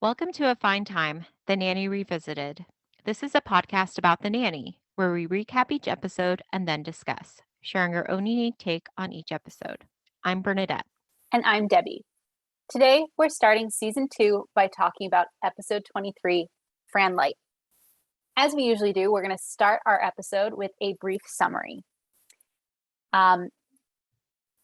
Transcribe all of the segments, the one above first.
Welcome to A Fine Time, The Nanny Revisited. This is a podcast about The Nanny, where we recap each episode and then discuss, sharing our own unique take on each episode. I'm Bernadette. And I'm Debbie. Today, we're starting season 2 by talking about episode 23, Fran Lite. As we usually do, we're going to start our episode with a brief summary. It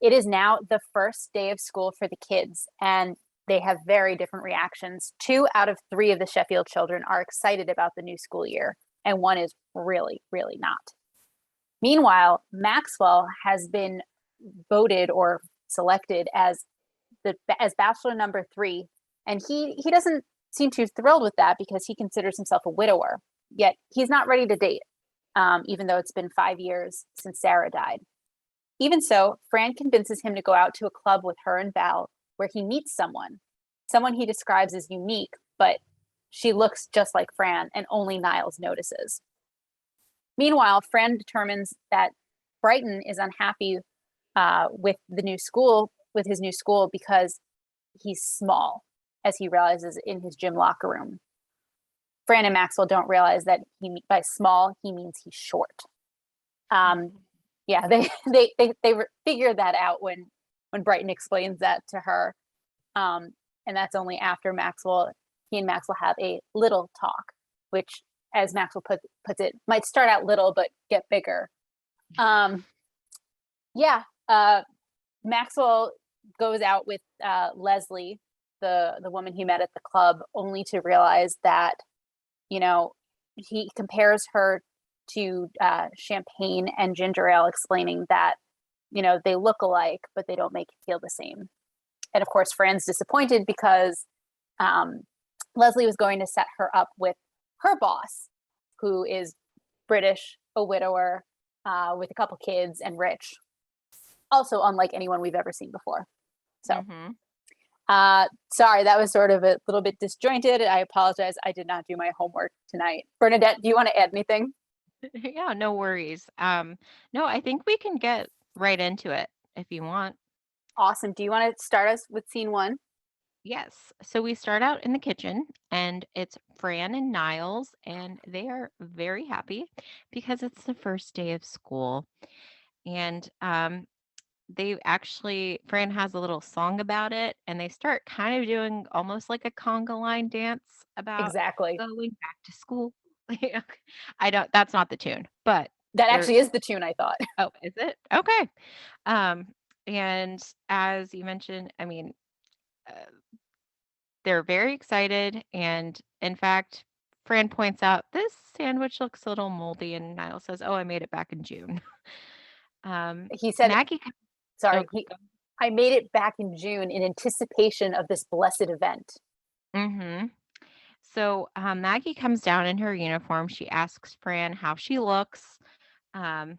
is now the first day of school for the kids, and they have very different reactions. 2 out of 3 of the Sheffield children are excited about the new school year, and 1 is really, really not. Meanwhile, Maxwell has been voted or selected as bachelor number 3, and he doesn't seem too thrilled with that because he considers himself a widower. Yet he's not ready to date, even though it's been 5 years since Sarah died. Even so, Fran convinces him to go out to a club with her and Val, where he meets someone he describes as unique, but she looks just like Fran, and only Niles notices. Meanwhile, Fran determines that Brighton is unhappy with his new school because he's small, as he realizes in his gym locker room. Fran and Maxwell don't realize that by small he means he's short. They figure that out when Brighton explains that to her, and that's only after he and Maxwell have a little talk, which, as Maxwell puts it, might start out little but get bigger. Maxwell goes out with Leslie, the woman he met at the club, only to realize that, he compares her to champagne and ginger ale, explaining that, they look alike, but they don't make you feel the same. And of course, Fran's disappointed because Leslie was going to set her up with her boss, who is British, a widower, with a couple kids, and rich. Also unlike anyone we've ever seen before. So, sorry, that was sort of a little bit disjointed. I apologize. I did not do my homework tonight. Bernadette, do you want to add anything? Yeah, no worries. No, I think we can get right into it if you want. Awesome. Do you want to start us with scene 1? Yes. So we start out in the kitchen, and it's Fran and Niles, and they are very happy because it's the first day of school. And Fran has a little song about it, and they start kind of doing almost like a conga line dance about Exactly. going back to school. That's not the tune, but that actually is the tune, I thought. Oh, is it? Okay. And as you mentioned, uh, they're very excited. And in fact, Fran points out this sandwich looks a little moldy, and Niall says, "Oh, I made it back in June." He said, Maggie. sorry, I made it back in June in anticipation of this blessed event. Mm-hmm. So Maggie comes down in her uniform. She asks Fran how she looks. And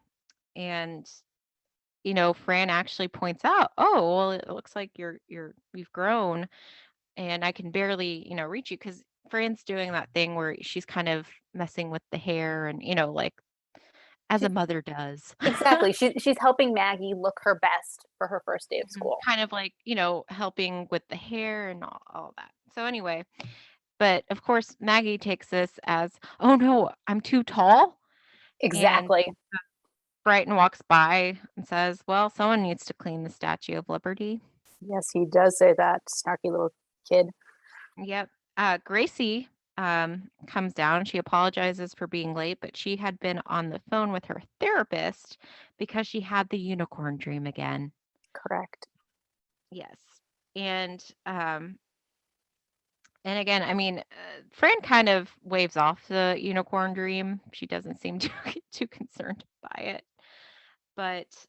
Fran actually points out, "Oh, well, it looks like you've grown, and I can barely, reach you," because Fran's doing that thing where she's kind of messing with the hair and, like as a mother does. Exactly. She's helping Maggie look her best for her first day of school. Kind of like, helping with the hair and all that. So anyway, but of course, Maggie takes this as, "Oh no, I'm too tall." And Exactly. Brighton walks by and says, "Well, someone needs to clean the Statue of Liberty." Yes, he does say that, snarky little kid. Yep. Gracie comes down. She apologizes for being late, but she had been on the phone with her therapist because she had the unicorn dream again. Correct. Yes. And again, Fran kind of waves off the unicorn dream. She doesn't seem too concerned by it. But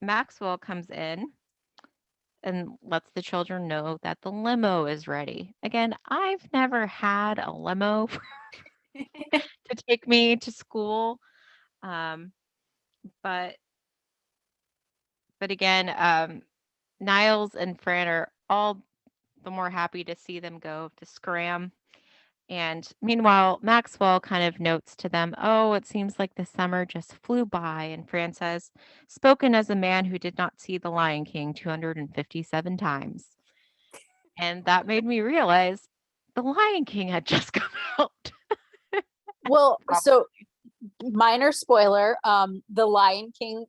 Maxwell comes in and lets the children know that the limo is ready. Again, I've never had a limo to take me to school. But again, Niles and Fran are all the more happy to see them go to Scram. And meanwhile, Maxwell kind of notes to them, "Oh, it seems like the summer just flew by." And Fran says, "Spoken as a man who did not see The Lion King 257 times." And that made me realize The Lion King had just come out. Well, Probably. so minor spoiler, The Lion King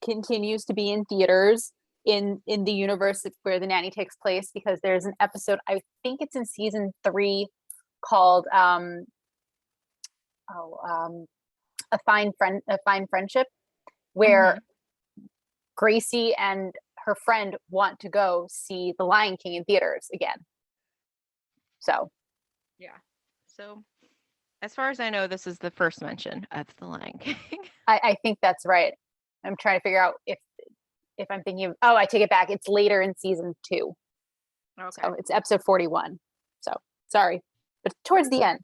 continues to be in theaters in the universe where the nanny takes place, because there's an episode, I think it's in season 3, called oh, a fine friendship, where Mhm. Gracie and her friend want to go see The Lion King in theaters again. So Yeah. So, as far as I know, this is the first mention of the Lion King. I think that's right. I'm trying to figure out if I'm thinking of, oh, I take it back. It's later in season 2. Okay. So it's episode 41. So sorry, but towards the end.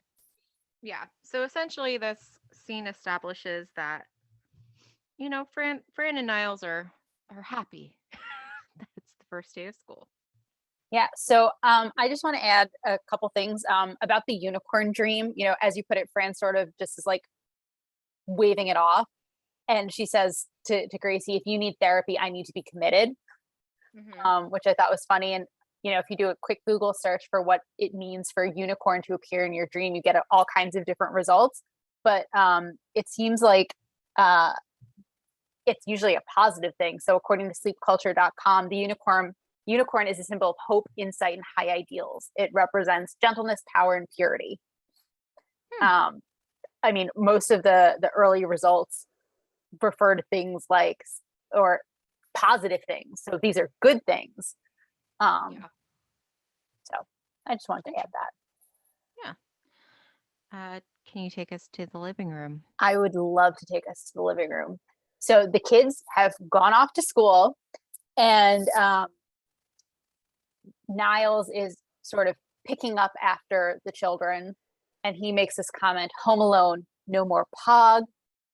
Yeah. So essentially, this scene establishes that Fran and Niles are happy. That's the first day of school. Yeah. So I just want to add a couple things about the unicorn dream. As you put it, Fran sort of just is like waving it off. And she says to Gracie, if you need therapy, I need to be committed, Mhm. which I thought was funny. And, if you do a quick Google search for what it means for a unicorn to appear in your dream, you get all kinds of different results. But it seems like uh, it's usually a positive thing. So according to sleepculture.com, the unicorn is a symbol of hope, insight, and high ideals. It represents gentleness, power, and purity. Hmm. Um, I mean, most of the early results refer to things like, or positive things. So these are good things. Yeah. So I just wanted to add that. Yeah. Can you take us to the living room? I would love to take us to the living room. So the kids have gone off to school, and Niles is sort of picking up after the children, and he makes this comment: Home Alone, no more Pog,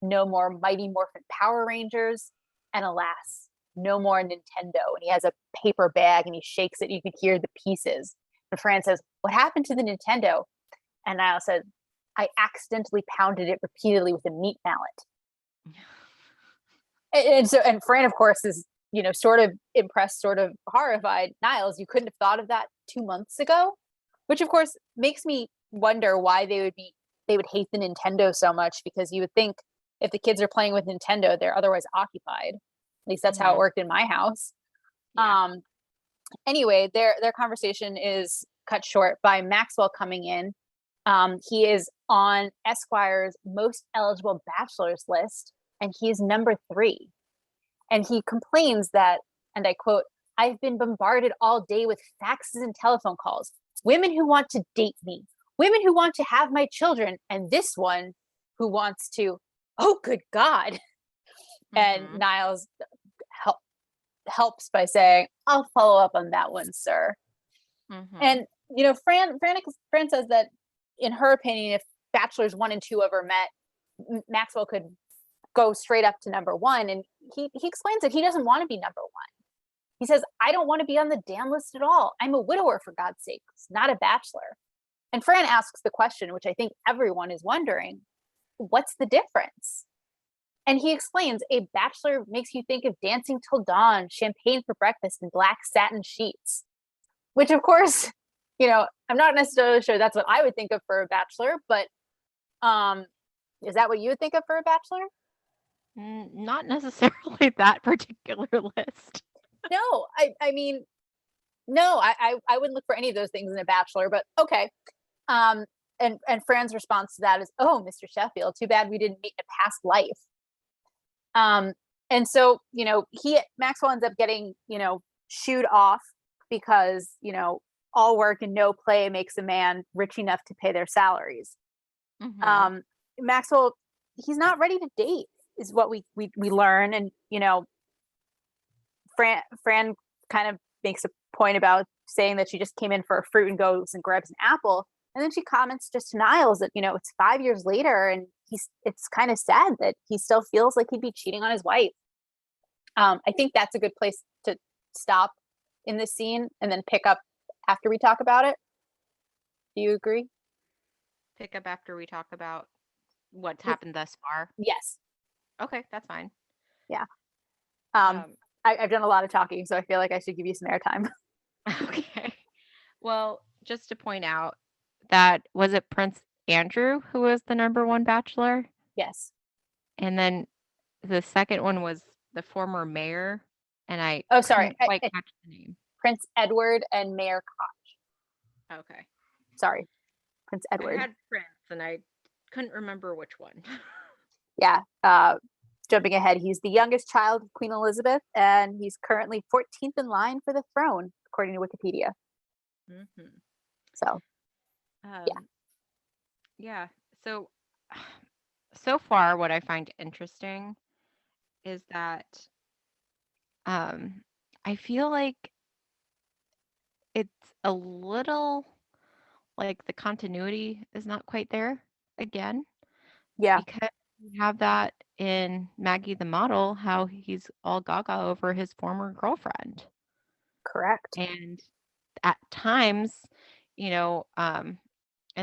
no more Mighty Morphin Power Rangers, and alas, no more Nintendo. And he has a paper bag and he shakes it. You could hear the pieces. And Fran says, what happened to the Nintendo? And Niles said, I accidentally pounded it repeatedly with a meat mallet. And Fran, of course, is sort of impressed, sort of horrified. Niles, you couldn't have thought of that 2 months ago, which of course makes me wonder why they would hate the Nintendo so much, because you would think if the kids are playing with Nintendo, they're otherwise occupied. At least that's how it Mhm. worked in my house. Yeah. Anyway, their conversation is cut short by Maxwell coming in. He is on Esquire's most eligible bachelors list, and he is number 3. And he complains that, and I quote, I've been bombarded all day with faxes and telephone calls. Women who want to date me, women who want to have my children, and this one who wants to, oh, good God. And Mhm. Niles helps by saying, I'll follow up on that one, sir. Mhm. And, Fran says that, in her opinion, if bachelors 1 and 2 ever met, Maxwell could go straight up to number 1. And he explains that he doesn't want to be number 1. He says, I don't want to be on the damn list at all. I'm a widower, for God's sakes, not a bachelor. And Fran asks the question, which I think everyone is wondering, what's the difference? And he explains, a bachelor makes you think of dancing till dawn, champagne for breakfast, and black satin sheets. Which, of course, I'm not necessarily sure that's what I would think of for a bachelor, but is that what you would think of for a bachelor? Not necessarily that particular list. No, I mean, no, I wouldn't look for any of those things in a bachelor, but okay. Um, and Fran's response to that is, oh, Mr. Sheffield, too bad we didn't meet in a past life. Um, and so, Maxwell ends up getting, shooed off because, all work and no play makes a man rich enough to pay their salaries. Mhm. Um, Maxwell, he's not ready to date, is what we learn. And, Fran kind of makes a point about saying that she just came in for a fruit and goes and grabs an apple. And then she comments just to Niles that, it's 5 years later and it's kind of sad that he still feels like he'd be cheating on his wife. I think that's a good place to stop in this scene and then pick up after we talk about it. Do you agree? Pick up after we talk about what's happened thus far. Yes. Okay, that's fine. Yeah. Um, Um, I've done a lot of talking, so I feel like I should give you some airtime. okay. Well, just to point out, that was it Prince Andrew who was the number one bachelor? Yes. And then the second one was the former mayor, and I Oh, sorry. couldn't quite catch the name. Prince Edward and Mayor Koch. Okay. Sorry, Prince I Edward. had Prince, and I couldn't remember which one. Yeah. Jumping ahead, he's the youngest child of Queen Elizabeth, and he's currently 14th in line for the throne, according to Wikipedia. Mhm. So, yeah, Yeah. So, so far, what I find interesting is that I feel like it's a little like the continuity is not quite there again yeah, because we have that in Maggie the model, how he's all gaga over his former girlfriend. correct. And at times, you know, and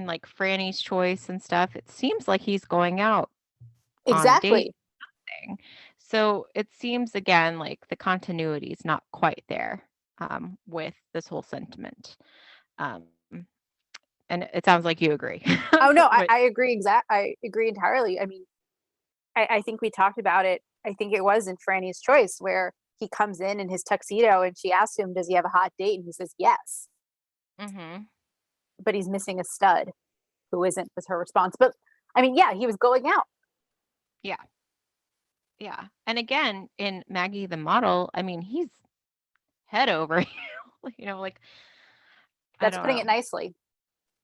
like Franny's choice and stuff, it seems like he's going out on dates. Exactly. So it seems again like the continuity is not quite there with this whole sentiment. Um, and it sounds like you agree. Oh no, But I agree. I agree entirely. I mean, I think we talked about it. I think it was in Franny's choice where he comes in his tuxedo and she asks him, "Does he have a hot date?" And he says, "Yes," mhm, but he's missing a stud who isn't, was her response. But I mean, yeah, he was going out. yeah, yeah. And again, in Maggie the model, I mean, he's head over heels, like I That's don't putting know. it nicely.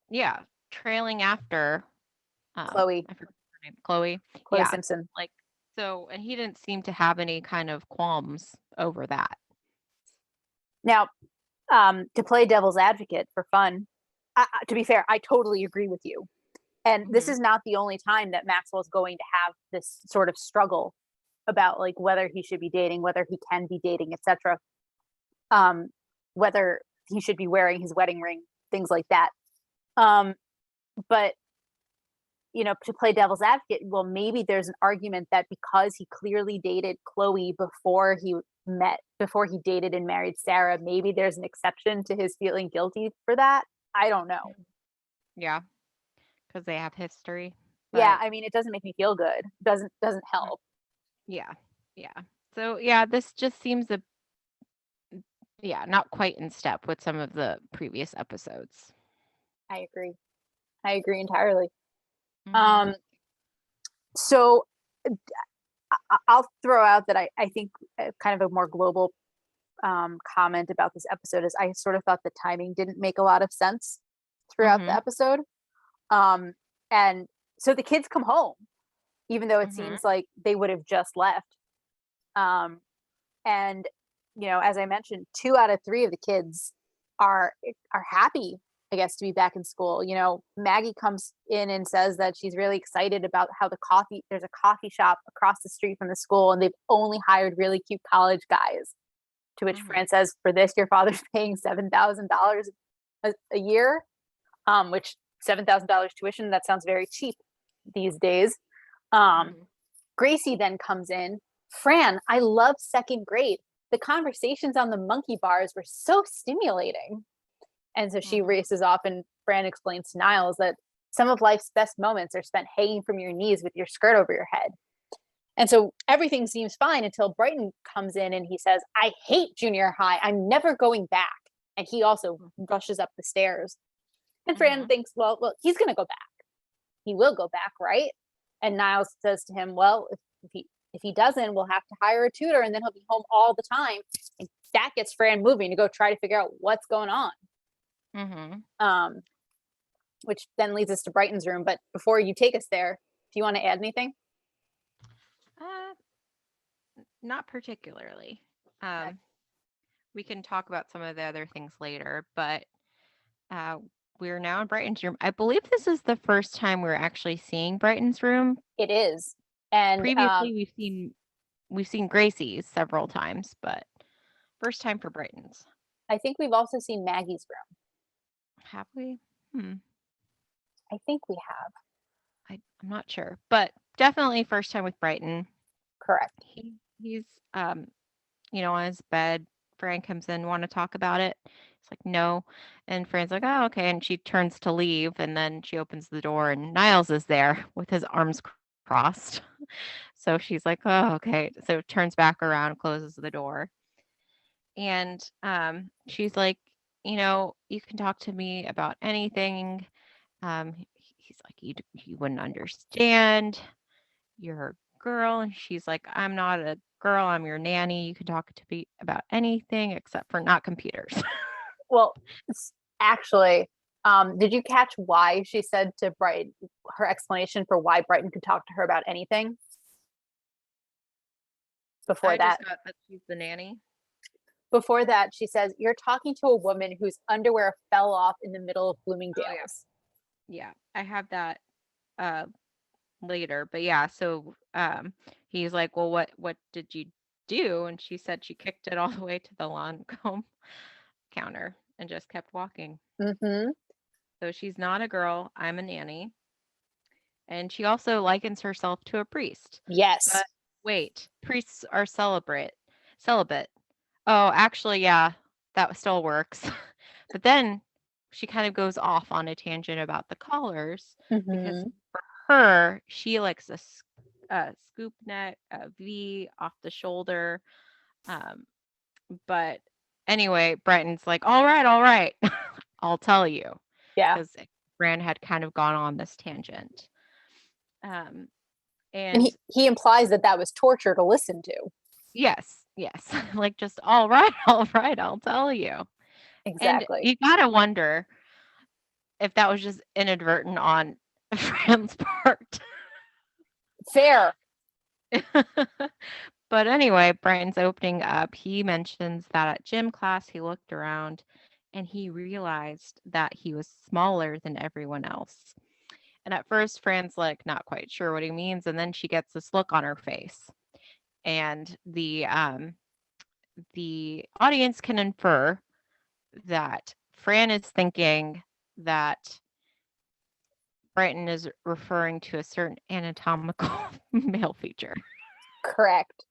Yeah, trailing after Chloe, I forgot her name, Chloe. Chloe Yeah, Simpson. like so, and he didn't seem to have any kind of qualms over that. Now, to play devil's advocate for fun, to be fair, I totally agree with you. And this Hmm. is not the only time that Maxwell's going to have this sort of struggle about like whether he should be dating, whether he can be dating, etc. Um, whether he should be wearing his wedding ring, things like that. Um, but to play devil's advocate, well, maybe there's an argument that because he clearly dated Chloe before he dated and married Sarah, maybe there's an exception to his feeling guilty for that. I don't know. Yeah, because they have history, Yeah, but I mean, it doesn't make me feel good. Doesn't mm, help. yeah, yeah. So yeah, this just seems not quite in step with some of the previous episodes. I agree. I agree entirely. Hmm. Um, so I'll throw out that I think kind of a more global comment about this episode is I sort of thought the timing didn't make a lot of sense throughout the Hmm. episode. Um, and so the kids come home, even though it Hmm. seems like they would have just left. Um, and as I mentioned, 2 out of 3 of the kids are happy, I guess, to be back in school. Maggie comes in and says that she's really excited about how there's a coffee shop across the street from the school, and they've only hired really cute college guys. To which Hmm. Fran says, "For this, your father's paying $7,000 a year," which $7,000 tuition, that sounds very cheap these days. Um, Hmm. Gracie then comes in. "Fran, I love second grade. The conversations on the monkey bars were so stimulating." And so she Hmm. races off, and Fran explains to Niles that some of life's best moments are spent hanging from your knees with your skirt over your head. And so everything seems fine until Brighton comes in and he says, "I hate junior high. I'm never going back." And he also rushes up the stairs. And Fran Hmm. thinks, well, he's going to go back. He will go back, right? And Niles says to him, "Well, if he doesn't, we'll have to hire a tutor, and then he'll be home all the time." And that gets Fran moving to go try to figure out what's going on. Hmm. Um, which then leads us to Brighton's room. But before you take us there, do you want to add anything? Uh, Not particularly. Okay. We can talk about some of the other things later, but uh, we're now in Brighton's room. I believe this is the first time we're actually seeing Brighton's room. It is. And Previously, we've seen Gracie's several times, but first time for Brighton's. I think we've also seen Maggie's room. Have we? Hmm. I think we have. I'm not sure, but definitely first time with Brighton. Correct. He's on his bed. Fran comes in, want to talk about it. It's like, no. And Fran's like, oh, okay. And she turns to leave, and then she opens the door, and Niles is there with his arms crossed. So she's like, oh, okay. So turns back around, closes the door. And she's like, you can talk to me about anything. He's like, you wouldn't understand. You're a girl. And she's like, I'm not a girl. I'm your nanny. You can talk to me about anything except for not computers. Well, actually, did you catch why she said to Brighton, her explanation for why Brighton could talk to her about anything before I that? just got that she's the nanny. Before that, she says, you're talking to a woman whose underwear fell off in the middle of Bloomingdale's. Yeah, I have that uh later. But yeah, so he's like, well, what did you do? And she said she kicked it all the way to the lawn comb counter and just kept walking. Mm-hmm. So she's not a girl. I'm a nanny. And she also likens herself to a priest. Yes. But wait, priests are celibate. Oh, actually, yeah, that still works. But then she kind of goes off on a tangent about the collars because Mm-hmm. for her, she likes a scoop neck, a V off the shoulder. Um, but anyway, Brighton's like, all right, I'll tell you, Yeah. because Fran had kind of gone on this tangent. And And he implies that was torture to listen to. yes, like just all right, I'll tell you. And Exactly. you gotta wonder if that was just inadvertent on Fran's part. Fair. But anyway, Brian's opening up. He mentions that at gym class, he looked around and he realized that he was smaller than everyone else. And at first, Fran's like not quite sure what he means. And then she gets this look on her face. And the audience can infer that Fran is thinking that Brighton is referring to a certain anatomical male feature. Correct.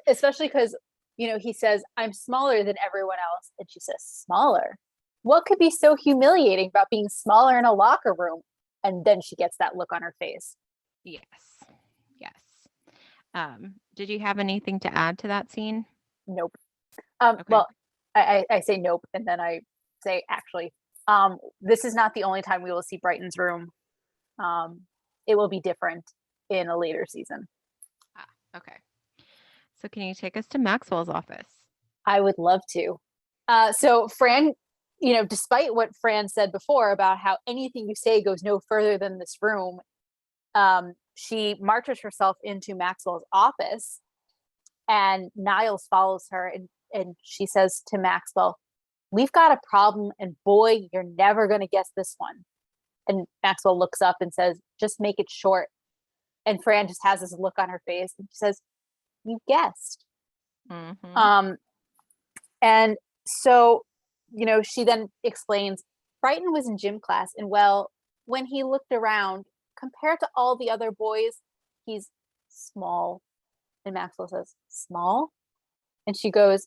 Especially because, he says, I'm smaller than everyone else. And she says, smaller? What could be so humiliating about being smaller in a locker room? And then she gets that look on her face. Yes. Did you have anything to add to that scene? Nope. Okay. Well, I say nope, and then I say actually. This is not the only time we will see Brighton's room. It will be different in a later season. Okay. So can you take us to Maxwell's office? I would love to. So Fran, despite what Fran said before about how anything you say goes no further than this room, she marches herself into Maxwell's office, and Niles follows her, and she says to Maxwell, we've got a problem, and boy, you're never going to guess this one. And Maxwell looks up and says, just make it short. And Fran just has this look on her face, and she says, you guessed. Mm-hmm. And so, she then explains Brighton was in gym class, and well, when he looked around, compared to all the other boys, he's small. And Maxwell says, small? And she goes,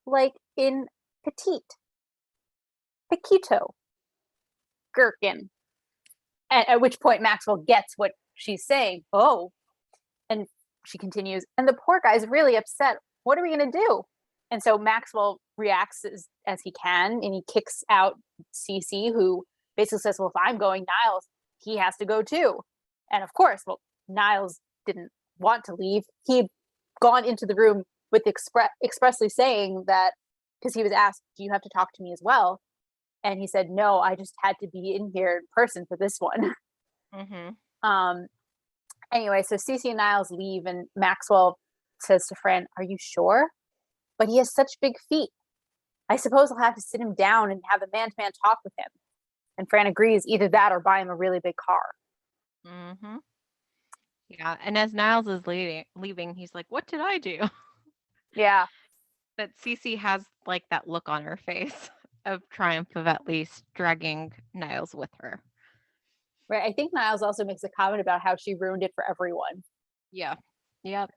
like in petite, pequito, gherkin. At which point Maxwell gets what she's saying. Oh. And she continues, and the poor guy's really upset. What are we going to do? And so Maxwell reacts as he can, and he kicks out Cece, who basically says, well, if I'm going, Niles, he has to go too. And of course, well, Niles didn't want to leave. He'd gone into the room with expressly saying that, because he was asked, do you have to talk to me as well? And he said, no, I just had to be in here in person for this one. Mm-hmm. Anyway, so Cece and Niles leave, and Maxwell says to Fran, are you sure? But he has such big feet. I suppose I'll have to sit him down and have a man-to-man talk with him. And Fran agrees, either that or buy him a really big car. Mm-hmm. Yeah, and as Niles is leaving, he's like, what did I do? Yeah. But Cece has like that look on her face of triumph of at least dragging Niles with her. Right. I think Niles also makes a comment about how she ruined it for everyone. Yeah. Yep.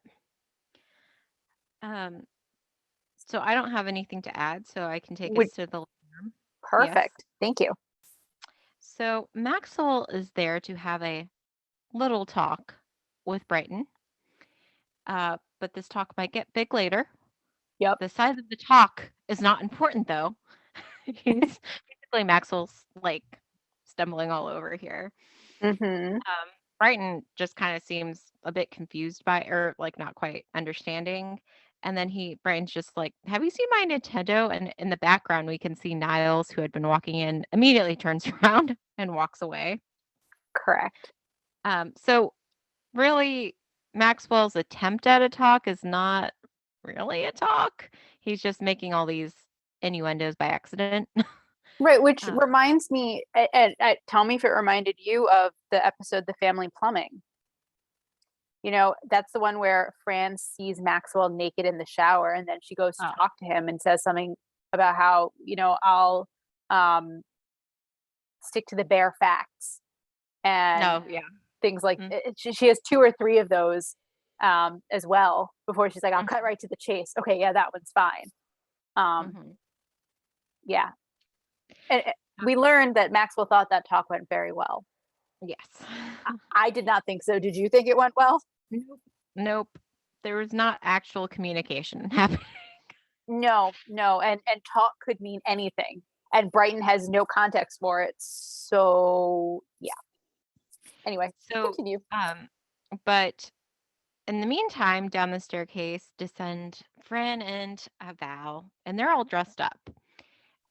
So I don't have anything to add, so I can take Would us to the living room. Yes. perfect. Thank you. So Maxwell is there to have a little talk with Brighton. But this talk might get big later. Yep. The size of the talk is not important though. He's basically Maxwell's like stumbling all over here. Mm-hmm. Brighton just kind of seems a bit confused by or like not quite understanding. And then Brighton's just like, have you seen my Nintendo? And in the background, we can see Niles, who had been walking in, immediately turns around and walks away. Correct. So really, Maxwell's attempt at a talk is not really a talk. He's just making all these innuendos by accident. Right, which Uh, reminds me, tell me if it reminded you of the episode The Family Plumbing. That's the one where Fran sees Maxwell naked in the shower, and then she goes to oh, talk to him and says something about how, I'll um, stick to the bare facts and no, yeah. things like Mm, she has two or three of those as well before she's like, I'll mm, cut right to the chase. Okay, yeah, that one's fine. Um, mhm. yeah. And we learned that Maxwell thought that talk went very well. Yes. I did not think so. Did you think it went well? Nope. Nope. There was not actual communication happening. No, no. And talk could mean anything. And Brighton has no context for it. So yeah. Anyway, So, continue. but in the meantime, down the staircase descend Fran and Val, and they're all dressed up.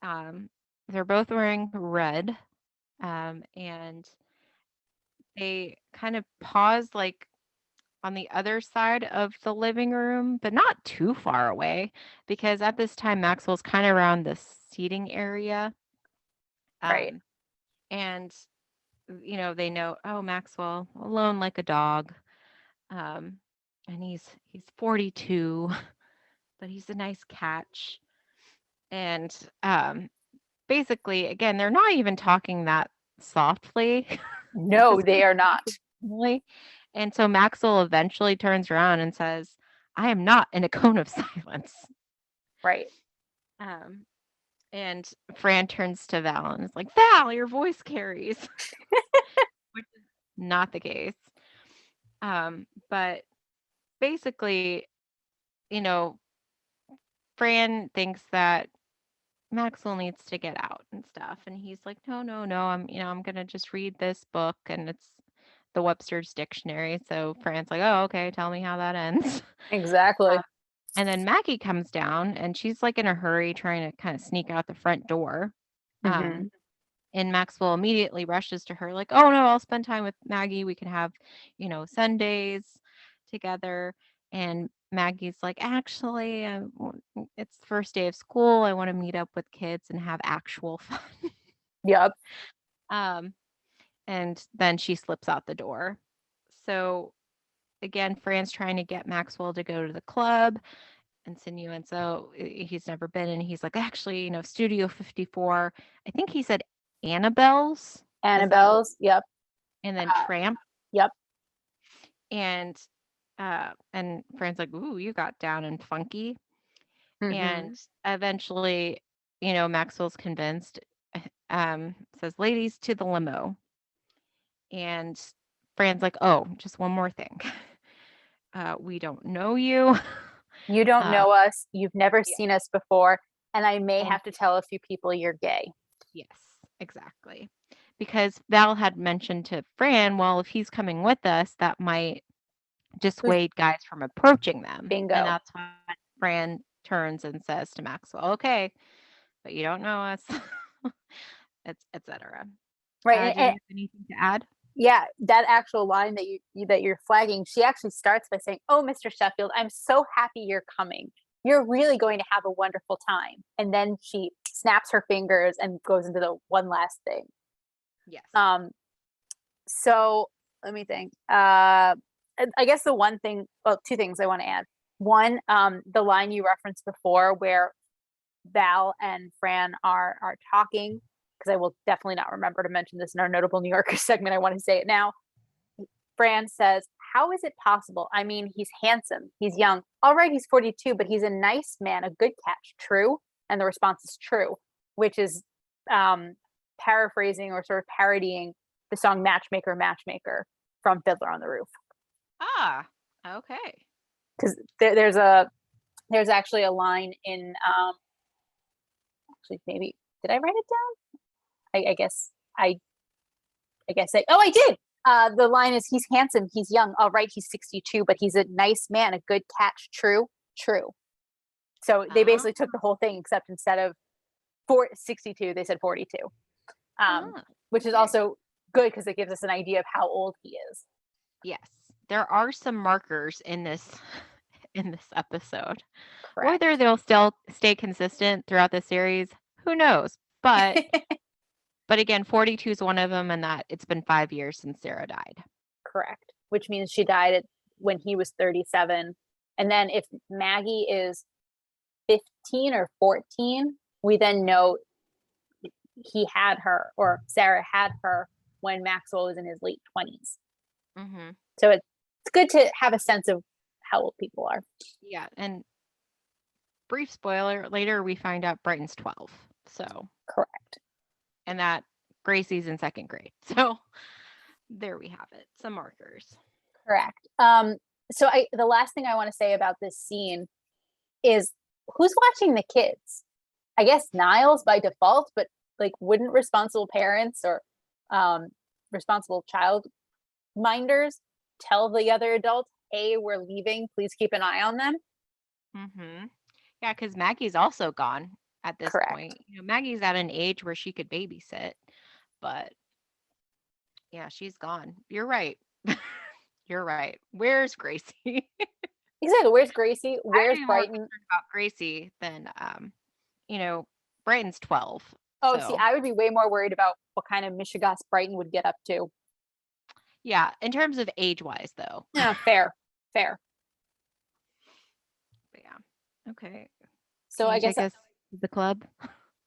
Um, they're both wearing red, and they kind of pause like on the other side of the living room, but not too far away, because at this time Maxwell's kind of around the seating area. Right. Um, and they know, oh, Maxwell, alone like a dog. Um, and he's 42, but he's a nice catch. And basically, again, they're not even talking that softly. No, This they are not. family. And so Maxwell eventually turns around and says, I am not in a cone of silence. Right. Um, and Fran turns to Val and is like, Val, your voice carries, which is not the case. But basically, you know, Fran thinks that Maxwell needs to get out and stuff. And he's like, no, no, no, I'm going to just read this book and it's the Webster's dictionary. So Fran's like, oh, okay, tell me how that ends. Exactly. And then Maggie comes down and she's like in a hurry trying to kind of sneak out the front door. Mm-hmm. Um, and Maxwell immediately rushes to her, like, oh no, I'll spend time with Maggie. We can have, Sundays together. And Maggie's like, actually, it's the first day of school. I want to meet up with kids and have actual fun. Yep. Um, and then she slips out the door. So again, Fran's trying to get Maxwell to go to the club and so he's never been. And he's like, actually, Studio 54. I think he said Annabelle's. Is that what? Annabelle's. Yep. And then Uh, Tramp. yep. And Fran's like, ooh, you got down and funky. And Mm-hmm. eventually, Maxwell's convinced, says, ladies to the limo. And Fran's like, oh, just one more thing. We don't know you. You don't Uh, know us. You've never yeah. seen us before. And I may And have to tell a few people you're gay. yes, exactly. Because Val had mentioned to Fran, well, if he's coming with us, that might Who's dissuade guys from approaching them. And bingo? that's when Fran turns and says to Maxwell, okay, but you don't know us, etc. Right. Do you have anything to add? Yeah, that actual line that you're flagging, she actually starts by saying, "Oh, Mr. Sheffield, I'm so happy you're coming. You're really going to have a wonderful time." And then she snaps her fingers and goes into the one last thing. Yes. So let me think. I guess the one thing, well, two things I want to add. One, the line you referenced before where Val and Fran are talking, because I will definitely not remember to mention this in our notable New Yorker segment. I want to say it now. Fran says, how is it possible? I mean, he's handsome, he's young. All right, he's 42, but he's a nice man, a good catch. True? And the response is true, which is paraphrasing or sort of parodying the song Matchmaker, Matchmaker from Fiddler on the Roof. Ah, okay. Because there's actually a line in actually maybe did I write it down? I guess I I did. The line is he's handsome, he's young. All right, he's 62, but he's a nice man, a good catch. True, true. So they Ah, basically took the whole thing, except instead of 62, they said 42, ah, which is okay. also good because it gives us an idea of how old he is. Yes, there are some markers in this in this episode. Whether Correct. they'll still stay consistent throughout the series, who knows? But again, 42 is one of them, and that it's been 5 years since Sarah died. Correct. Which means she died when he was 37. And then if Maggie is 15 or 14, we then know he had her or Sarah had her when Maxwell was in his late 20s. Mm-hmm. So it's good to have a sense of how old people are. Yeah, and brief spoiler, later we find out Brighton's 12. So, Correct. and that Gracie's in second grade. So there we have it. Some markers. Correct. So the last thing I want to say about this scene is who's watching the kids? I guess Niles by default, but like wouldn't responsible parents or responsible child minders tell the other adults, hey, we're leaving, please keep an eye on them? Mm-hmm. Yeah, because Maggie's also gone at this Correct. point. Maggie's at an age where she could babysit, but yeah, she's gone. You're right. You're right. Where's Gracie? Exactly. Where's Gracie? I'd Where's be more Brighton? concerned about Gracie than Brighton's 12. Oh, see, So I would be way more worried about what kind of Michigas Brighton would get up to. yeah, in terms of age wise though. Yeah, fair. Fair. But yeah. Okay. So Can I you guess take us to the club?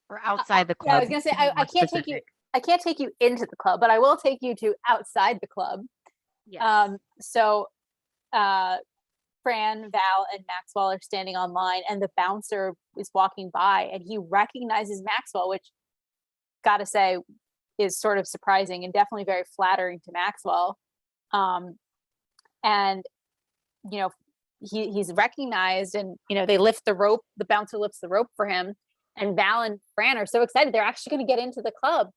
Or outside the yeah, I club was gonna say to be I more can't take you specific. I can't take you into the club, but I will take you to outside the club. Yes. So Fran, Val, and Maxwell are standing on line, and the bouncer is walking by, and he recognizes Maxwell, which, gotta say, is sort of surprising and definitely very flattering to Maxwell. And he's recognized, and they lift the rope. The bouncer lifts the rope for him, and Val and Fran are so excited they're actually going to get into the club.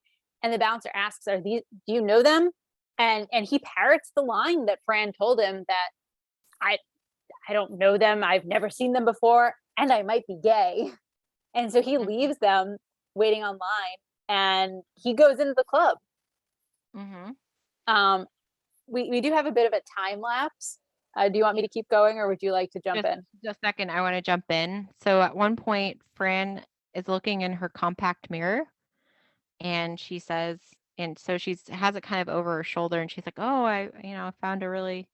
And the bouncer asks, "Are these? Do you know them?" And he parrots the line that Fran told him that I don't know them. I've never seen them before, and I might be gay. And so he Mm-hmm. leaves them waiting online, and he goes into the club. Mm-hmm. We do have a bit of a time lapse. Do you want me to keep going, or would you like to jump Just in? a second, I want to jump in. So at one point, Fran is looking in her compact mirror, and she says, and so she has it kind of over her shoulder, and she's like, "Oh, I found a really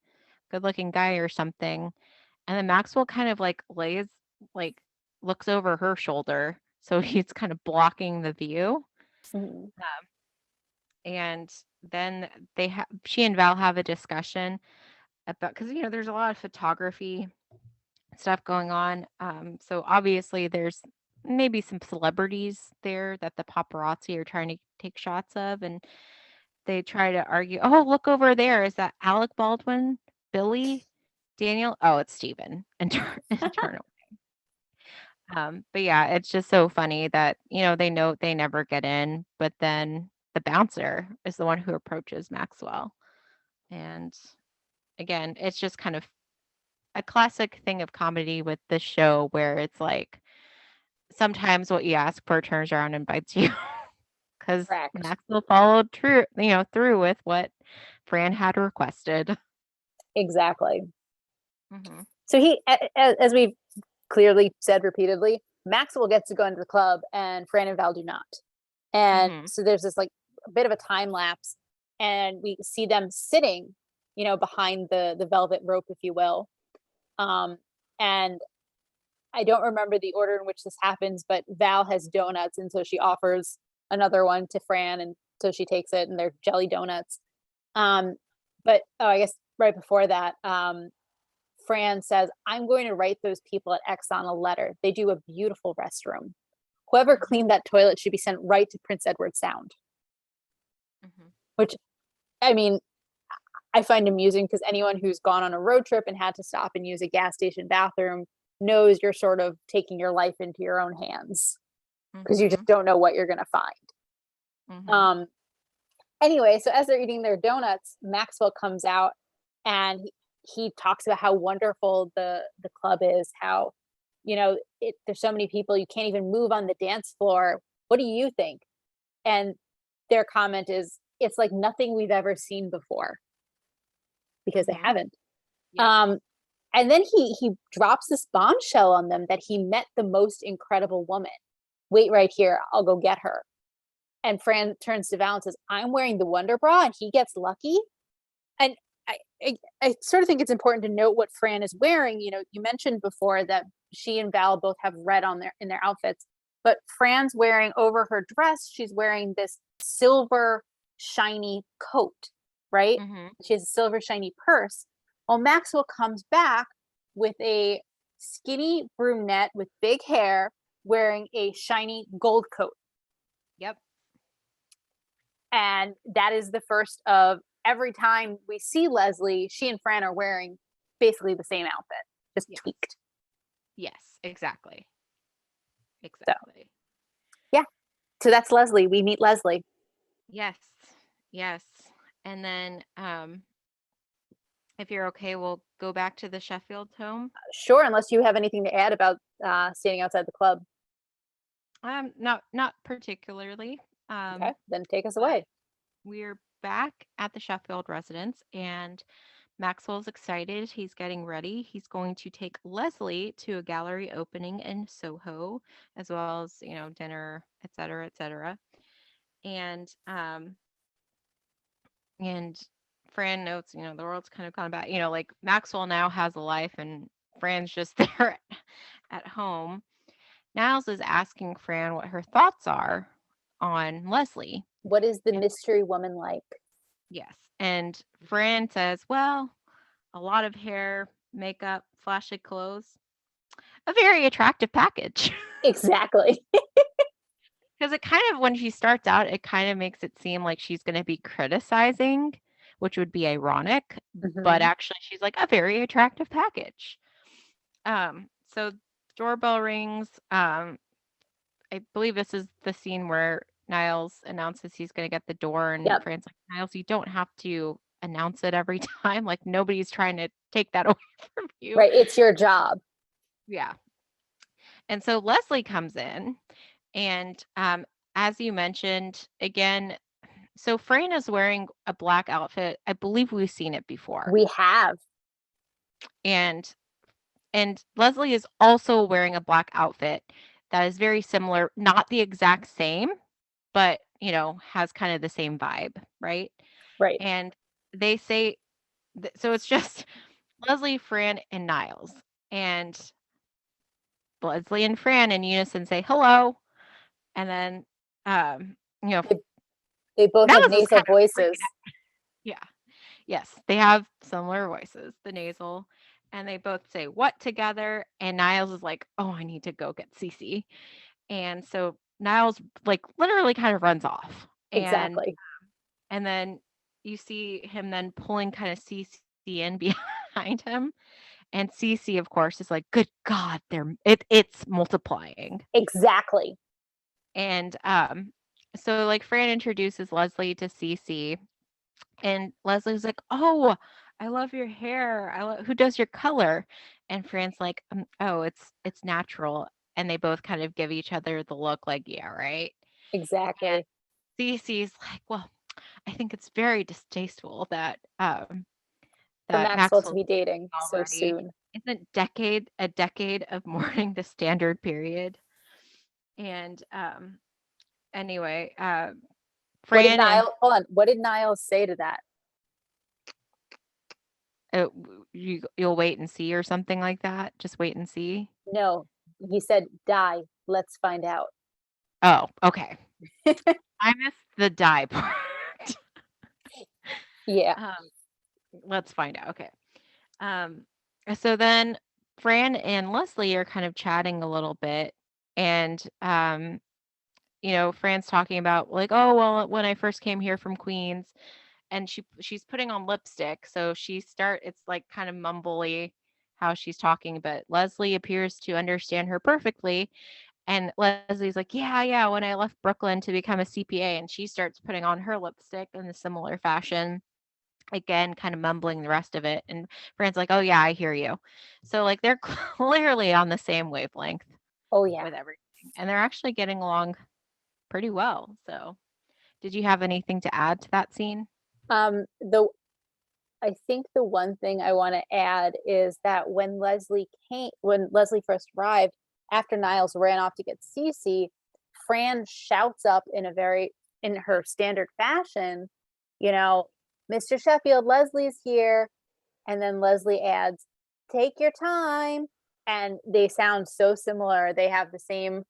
good-looking guy or something." And then Maxwell kind of like looks over her shoulder, so he's kind of blocking the view. Mhm. And then she and Val have a discussion about, because there's a lot of photography stuff going on. So obviously there's maybe some celebrities there that the paparazzi are trying to take shots of, and they try to argue, oh, look over there, is that Alec Baldwin, Billy, Daniel? Oh, it's Steven. And turn away. But yeah, it's just so funny that they know they never get in, but then the bouncer is the one who approaches Maxwell. And again, it's just kind of a classic thing of comedy with this show where it's like sometimes what you ask for turns around and bites you, because Correct. Maxwell followed through with what Fran had requested. Exactly. Hmm. So as we've clearly said repeatedly, Maxwell gets to go into the club, and Fran and Val do not. And Hmm. so there's this like a bit of a time lapse, and we see them sitting, behind the velvet rope, if you will. And I don't remember the order in which this happens, but Val has donuts, and so she offers another one to Fran, and so she takes it, and they're jelly donuts. Um, but I guess right before that, Fran says, I'm going to write those people at Exxon a letter. They do a beautiful restroom. Whoever cleaned that toilet should be sent right to Prince Edward Sound. Mhm. Which, I mean, I find amusing because anyone who's gone on a road trip and had to stop and use a gas station bathroom knows you're sort of taking your life into your own hands because you just Mhm. don't know what you're going to find. Mhm. Anyway, so as they're eating their donuts, Maxwell comes out and he talks about how wonderful the club is, how there's so many people you can't even move on the dance floor. What do you think? And their comment is, it's like nothing we've ever seen before, because they Mhm. haven't. Yep. Um, and then he drops this bombshell on them that he met the most incredible woman. Wait right here, I'll go get her. And Fran turns to Val and says, I'm wearing the Wonder Bra, and he gets lucky. And I sort of think it's important to note what Fran is wearing. You mentioned before that she and Val both have red on in their outfits, but Fran's wearing over her dress, she's wearing this silver shiny coat, right? Mhm. She has a silver shiny purse. Well, Maxwell comes back with a skinny brunette with big hair wearing a shiny gold coat. Yep. And that is the first of every time we see Leslie, she and Fran are wearing basically the same outfit, just Yes. tweaked. Yes, exactly. So, Exactly. yeah. So that's Leslie. We meet Leslie. Yes. Yes. And then if you're okay, we'll go back to the Sheffield home. Sure, unless you have anything to add about standing outside the club. Not particularly. Okay, then take us But away. we're back at the Sheffield residence, and Maxwell's excited. He's getting ready. He's going to take Leslie to a gallery opening in Soho, as well as, dinner, et cetera, et cetera. And and Fran notes, the world's kind of gone back. Like Maxwell now has a life, and Fran's just there at home. Niles is asking Fran what her thoughts are on Leslie. What is the And mystery woman like? yes, and Fran says, well, a lot of hair, makeup, flashy clothes, a very attractive package. Exactly. Because it kind of, when she starts out, it kind of makes it seem like she's going to be criticizing, which would be ironic, but Mm-hmm. actually she's like a very attractive package. So doorbell rings. I believe this is the scene where Niles announces he's going to get the door, and Yep. Fran's like, Niles, you don't have to announce it every time. Like nobody's trying to take that away from you. Right. It's your job. Yeah. And so Leslie comes in, and as you mentioned, again, so Fran is wearing a black outfit. I believe we've seen it before. We have. And Leslie is also wearing a black outfit that is very similar, not the exact same, but has kind of the same vibe, right? Right. And they say so it's just Leslie, Fran, and Niles. And Leslie and Fran in unison say hello. And then you know, They, they both have Niles is nasal kind of freaking voices. out. Yeah. Yes, they have similar voices, the nasal, and they both say what together. And Niles is like, "Oh, I need to go get Cece." And so Niles like literally kind of runs off, Exactly. and then you see him then pulling kind of Cece in behind him, and Cece, of course, is like, "Good God, it's multiplying." Exactly. And so like Fran introduces Leslie to Cece. And Leslie's like, "Oh, I love your hair. Who does your color?" And Fran's like, "Oh, it's natural." And they both kind of give each other the look like, "Yeah, right." And Exactly. Cece's like, "Well, I think it's very distasteful that For that Maxwell to Maxwell's be dating so already soon. isn't a decade of mourning the standard period." And anyway, What did Fran and Niall hold on? What did Niles say to that? you'll wait and see or something like that. Just wait and see. No, he said, "Die. Let's find out." Oh, okay. I missed the die part. Yeah. Um, let's find out. Okay. Um, so then Fran and Leslie are kind of chatting a little bit, and Fran's talking about like, oh well, when I first came here from Queens, and she's putting on lipstick, so it's like kind of mumbly how she's talking, but Leslie appears to understand her perfectly. And Leslie's like, yeah, yeah, when I left Brooklyn to become a CPA, and she starts putting on her lipstick in a similar fashion, again, kind of mumbling the rest of it. And Fran's like, oh yeah, I hear you. So like they're clearly on the same wavelength Oh yeah. with everything, and they're actually getting along pretty well. So did you have anything to add to that scene? The I think the one thing I want to add is that when Leslie first arrived, after Niles ran off to get Cece, Fran shouts up in her standard fashion, you know, Mr. Sheffield, Leslie's here. And then Leslie adds, take your time. And they sound so similar. They have the same,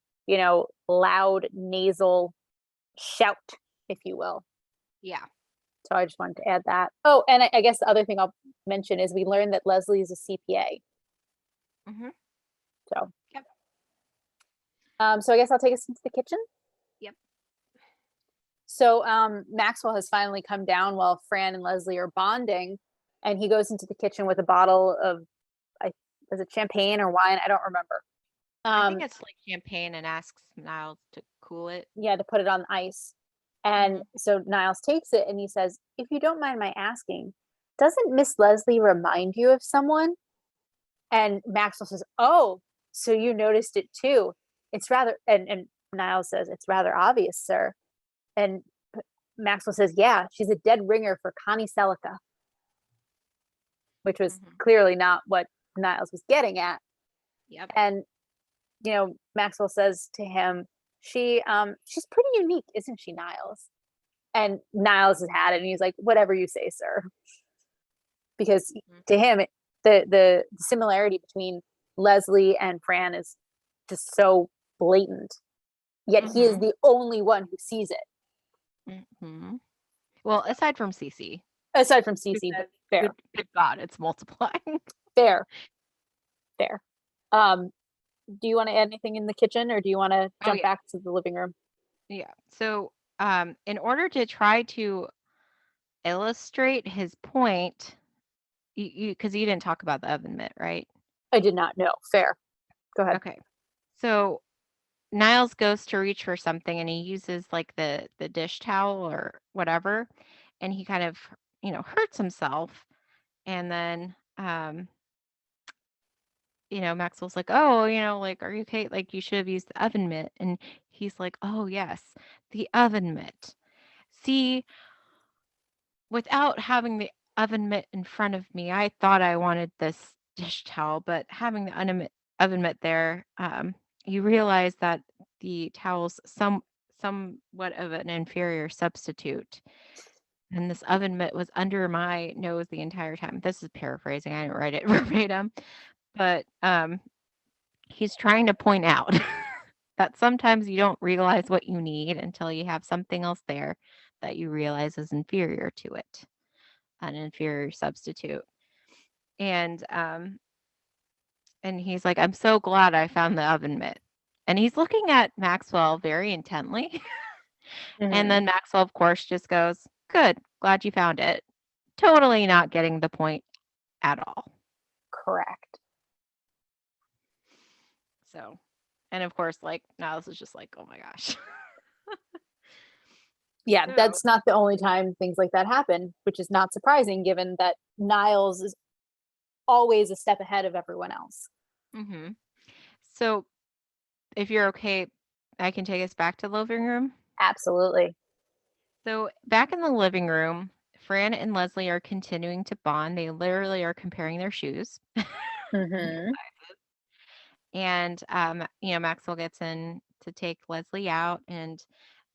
loud nasal shout, if you will. Yeah. So I just wanted to add that. Oh, and I guess the other thing I'll mention is we learned that Leslie is a CPA. Mm-hmm. So, Yep. So I guess I'll take us into the kitchen. Yep. So Maxwell has finally come down while Fran and Leslie are bonding, and he goes into the kitchen with a bottle of, was it champagne or wine? I don't remember. I think it's like champagne, and asks Niles to cool it. Yeah, to put it on ice. And so Niles takes it and he says, if you don't mind my asking, doesn't Miss Leslie remind you of someone? And Maxwell says, oh, so you noticed it too. It's rather, and Niles says, it's rather obvious, sir. And Maxwell says, yeah, she's a dead ringer for Connie Selica, which was clearly not what Niles was getting at. Yep. And, Maxwell says to him, she's pretty unique, isn't she, Niles? And Niles has had it, and he's like, whatever you say, sir. Because to him, the similarity between Leslie and Fran is just so blatant. Yet he is the only one who sees it. Well, aside from Cece. Aside from Cece, but fair. Good God, it's multiplying. Fair. Do you want to add anything in the kitchen, or do you want to jump back to the living room? Yeah. So, in order to try to illustrate his point, because you didn't talk about the oven mitt, right? I did not know. Fair. Go ahead. Okay. So Niles goes to reach for something, and he uses like the dish towel or whatever, and he kind of, hurts himself. And then Maxwell's like, oh, like, are you okay? Like, you should have used the oven mitt. And he's like, oh, yes, the oven mitt. See, without having the oven mitt in front of me, I thought I wanted this dish towel, but having the oven mitt there, you realize that the towel's somewhat of an inferior substitute. And this oven mitt was under my nose the entire time. This is paraphrasing. I didn't write it verbatim. But he's trying to point out that sometimes you don't realize what you need until you have something else there that you realize is inferior to it, an inferior substitute. And he's like, I'm so glad I found the oven mitt. And he's looking at Maxwell very intently. And then Maxwell, of course, just goes, good, glad you found it. Totally not getting the point at all. Correct. So, and of course, like, Niles is just like, oh my gosh. Yeah, that's not the only time things like that happen, which is not surprising given that Niles is always a step ahead of everyone else. So, if you're okay, I can take us back to the living room. Absolutely. So, back in the living room, Fran and Leslie are continuing to bond. They literally are comparing their shoes. And, Maxwell gets in to take Leslie out, and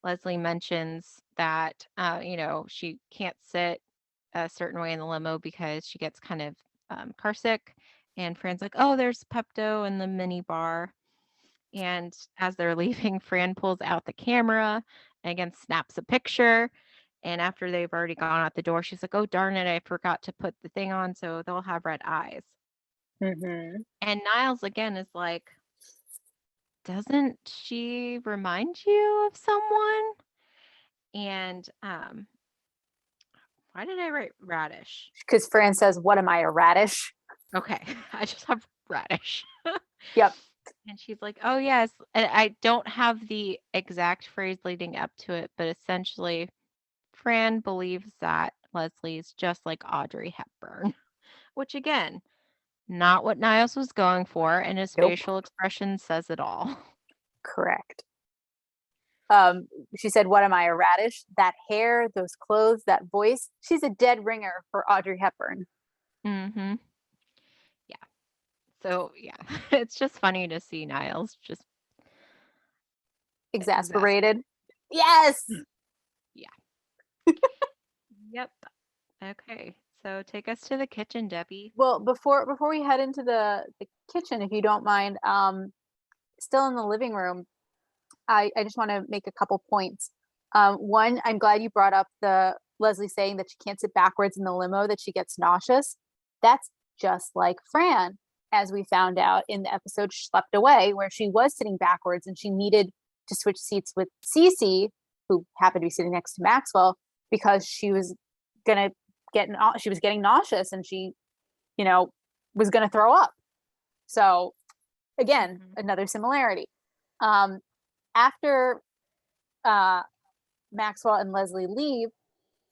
Leslie mentions that, she can't sit a certain way in the limo because she gets kind of car sick. And Fran's like, oh, there's Pepto in the mini bar. And as they're leaving, Fran pulls out the camera and again snaps a picture. And after they've already gone out the door, she's like, "Oh, darn it, I forgot to put the thing on, so they'll have red eyes." Mm-hmm. And Niles again is like, "Doesn't she remind you of someone?" And why did I write radish? Because Fran says, "What am I, a radish?" Okay, I just have radish. Yep. And she's like, "Oh, yes." And I don't have the exact phrase leading up to it, but essentially, Fran believes that Leslie's just like Audrey Hepburn, which again, not what Niles was going for, and his Nope. facial expression says it all. Correct. She said, "What am I, a radish?" That hair, those clothes, that voice. She's a dead ringer for Audrey Hepburn. Mhm. Yeah. So, yeah, it's just funny to see Niles just Exasperated. Yes. Yeah. Yep. Okay. So take us to the kitchen, Debbie. Well, before we head into the kitchen, if you don't mind, still in the living room, I just want to make a couple points. One, I'm glad you brought up the Leslie saying that she can't sit backwards in the limo, that she gets nauseous. That's just like Fran, as we found out in the episode Schlepped Away, where she was sitting backwards and she needed to switch seats with Cece, who happened to be sitting next to Maxwell, because she was gonna she was getting nauseous and she, you know, was gonna throw up. So again, Mhm. another similarity. Um, After uh, Maxwell and Leslie leave,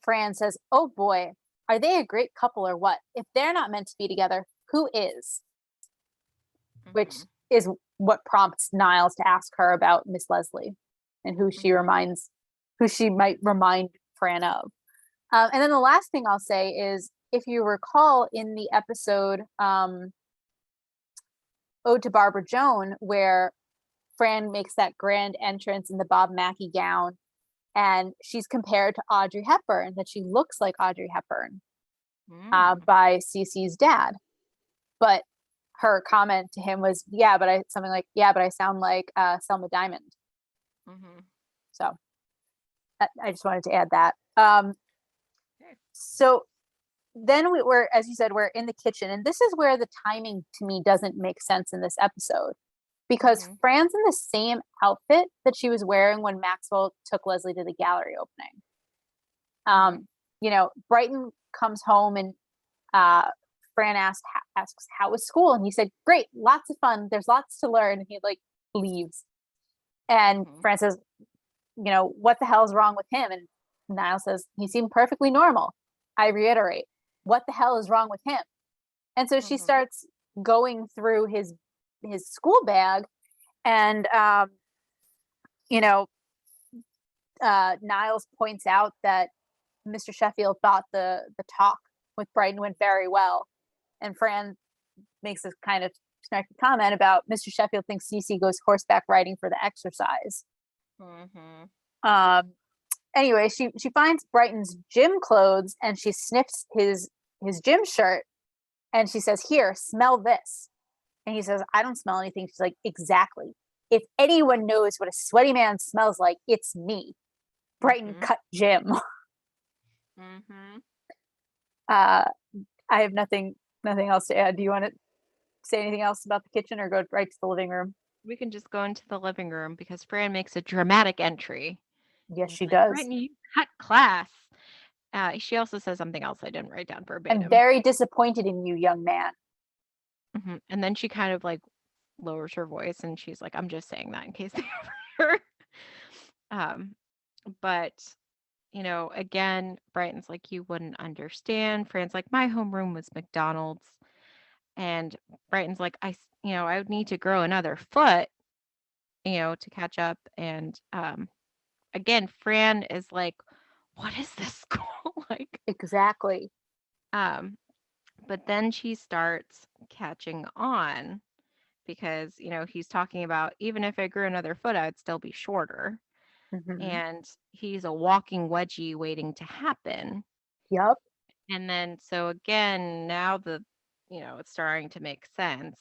Fran says, "Oh boy, are they a great couple or what? If they're not meant to be together, who is?" Which Mhm. is what prompts Niles to ask her about Miss Leslie and Mhm. who she might remind Fran of. And then the last thing I'll say is, if you recall in the episode Ode to Barbara Joan, where Fran makes that grand entrance in the Bob Mackie gown, and she's compared to Audrey Hepburn, that she looks like Audrey Hepburn Mm. by Cece's dad. But her comment to him was, "Yeah, but I something like, yeah, but I sound like Selma Diamond." Mhm. So I just wanted to add that. Okay. So then were, as you said, we're in the kitchen, and this is where the timing to me doesn't make sense in this episode, because Mhm. Fran's in the same outfit that she was wearing when Maxwell took Leslie to the gallery opening. Mhm. Brighton comes home and uh, Fran asks, "How was school?" And he said, "Great, lots of fun. There's lots to learn." And he like leaves. And Mhm. Fran says, "What the hell's wrong with him?" And Niall says, "He seemed perfectly normal." I reiterate, "What the hell is wrong with him?" And so she Mhm. starts going through his school bag, and you know, Niles points out that Mr. Sheffield thought the talk with Brighton went very well, and Fran makes this kind of snarky comment about Mr. Sheffield thinks Cece goes horseback riding for the exercise. Mhm. Um, anyway, she finds Brighton's gym clothes and she sniffs his gym shirt, and she says, "Here, smell this." And he says, "I don't smell anything." She's like, "Exactly. If anyone knows what a sweaty man smells like, it's me." Brighton Mhm. cut Jim. Mhm. Uh, I have nothing else to add. Do you want to say anything else about the kitchen or go right to the living room? We can just go into the living room because Fran makes a dramatic entry Yes, and she it's like, does. "Brittany, you cut class." She also says something else I didn't write down "I'm verbatim. very disappointed in you, young man." Mhm. And then she kind of like lowers her voice and she's like, "I'm just saying that in case they overhear." Um, but again, Brighton's like, "You wouldn't understand." Fran's like, "My homeroom was McDonald's." And Brighton's like, I would need to grow another foot, to catch up. And again, Fran is like, "What is this school?" like, Exactly. um, but then she starts catching on because, he's talking about even if I grew another foot, I'd still be shorter. Mm-hmm. And he's a walking wedgie waiting to happen. Yep. And then so again, now it's starting to make sense.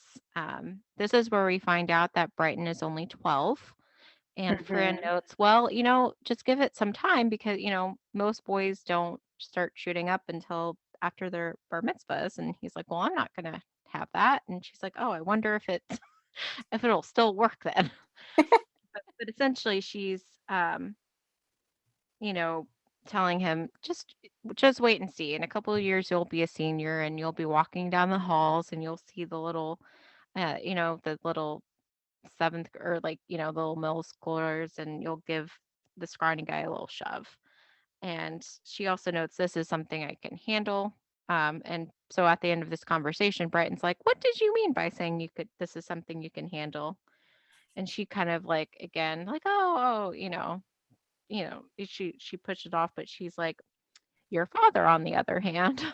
This is where we find out that Brighton is only 12 And Fran Hmm. notes, well, just give it some time because, most boys don't start shooting up until after their bar mitzvahs. And he's like, well, I'm not going to have that. And she's like, oh, I wonder if if it'll still work then. But essentially she's, you know, telling him just wait and see. In a couple of years you'll be a senior and you'll be walking down the halls and you'll see the little the little seventh or like, the little middle schoolers and you'll give the scrawny guy a little shove. And she also notes this is something I can handle. And so at the end of this conversation, Brighton's like, what did you mean by saying this is something you can handle? And she kind of like again, like, oh, she pushed it off, but she's like, your father, on the other hand.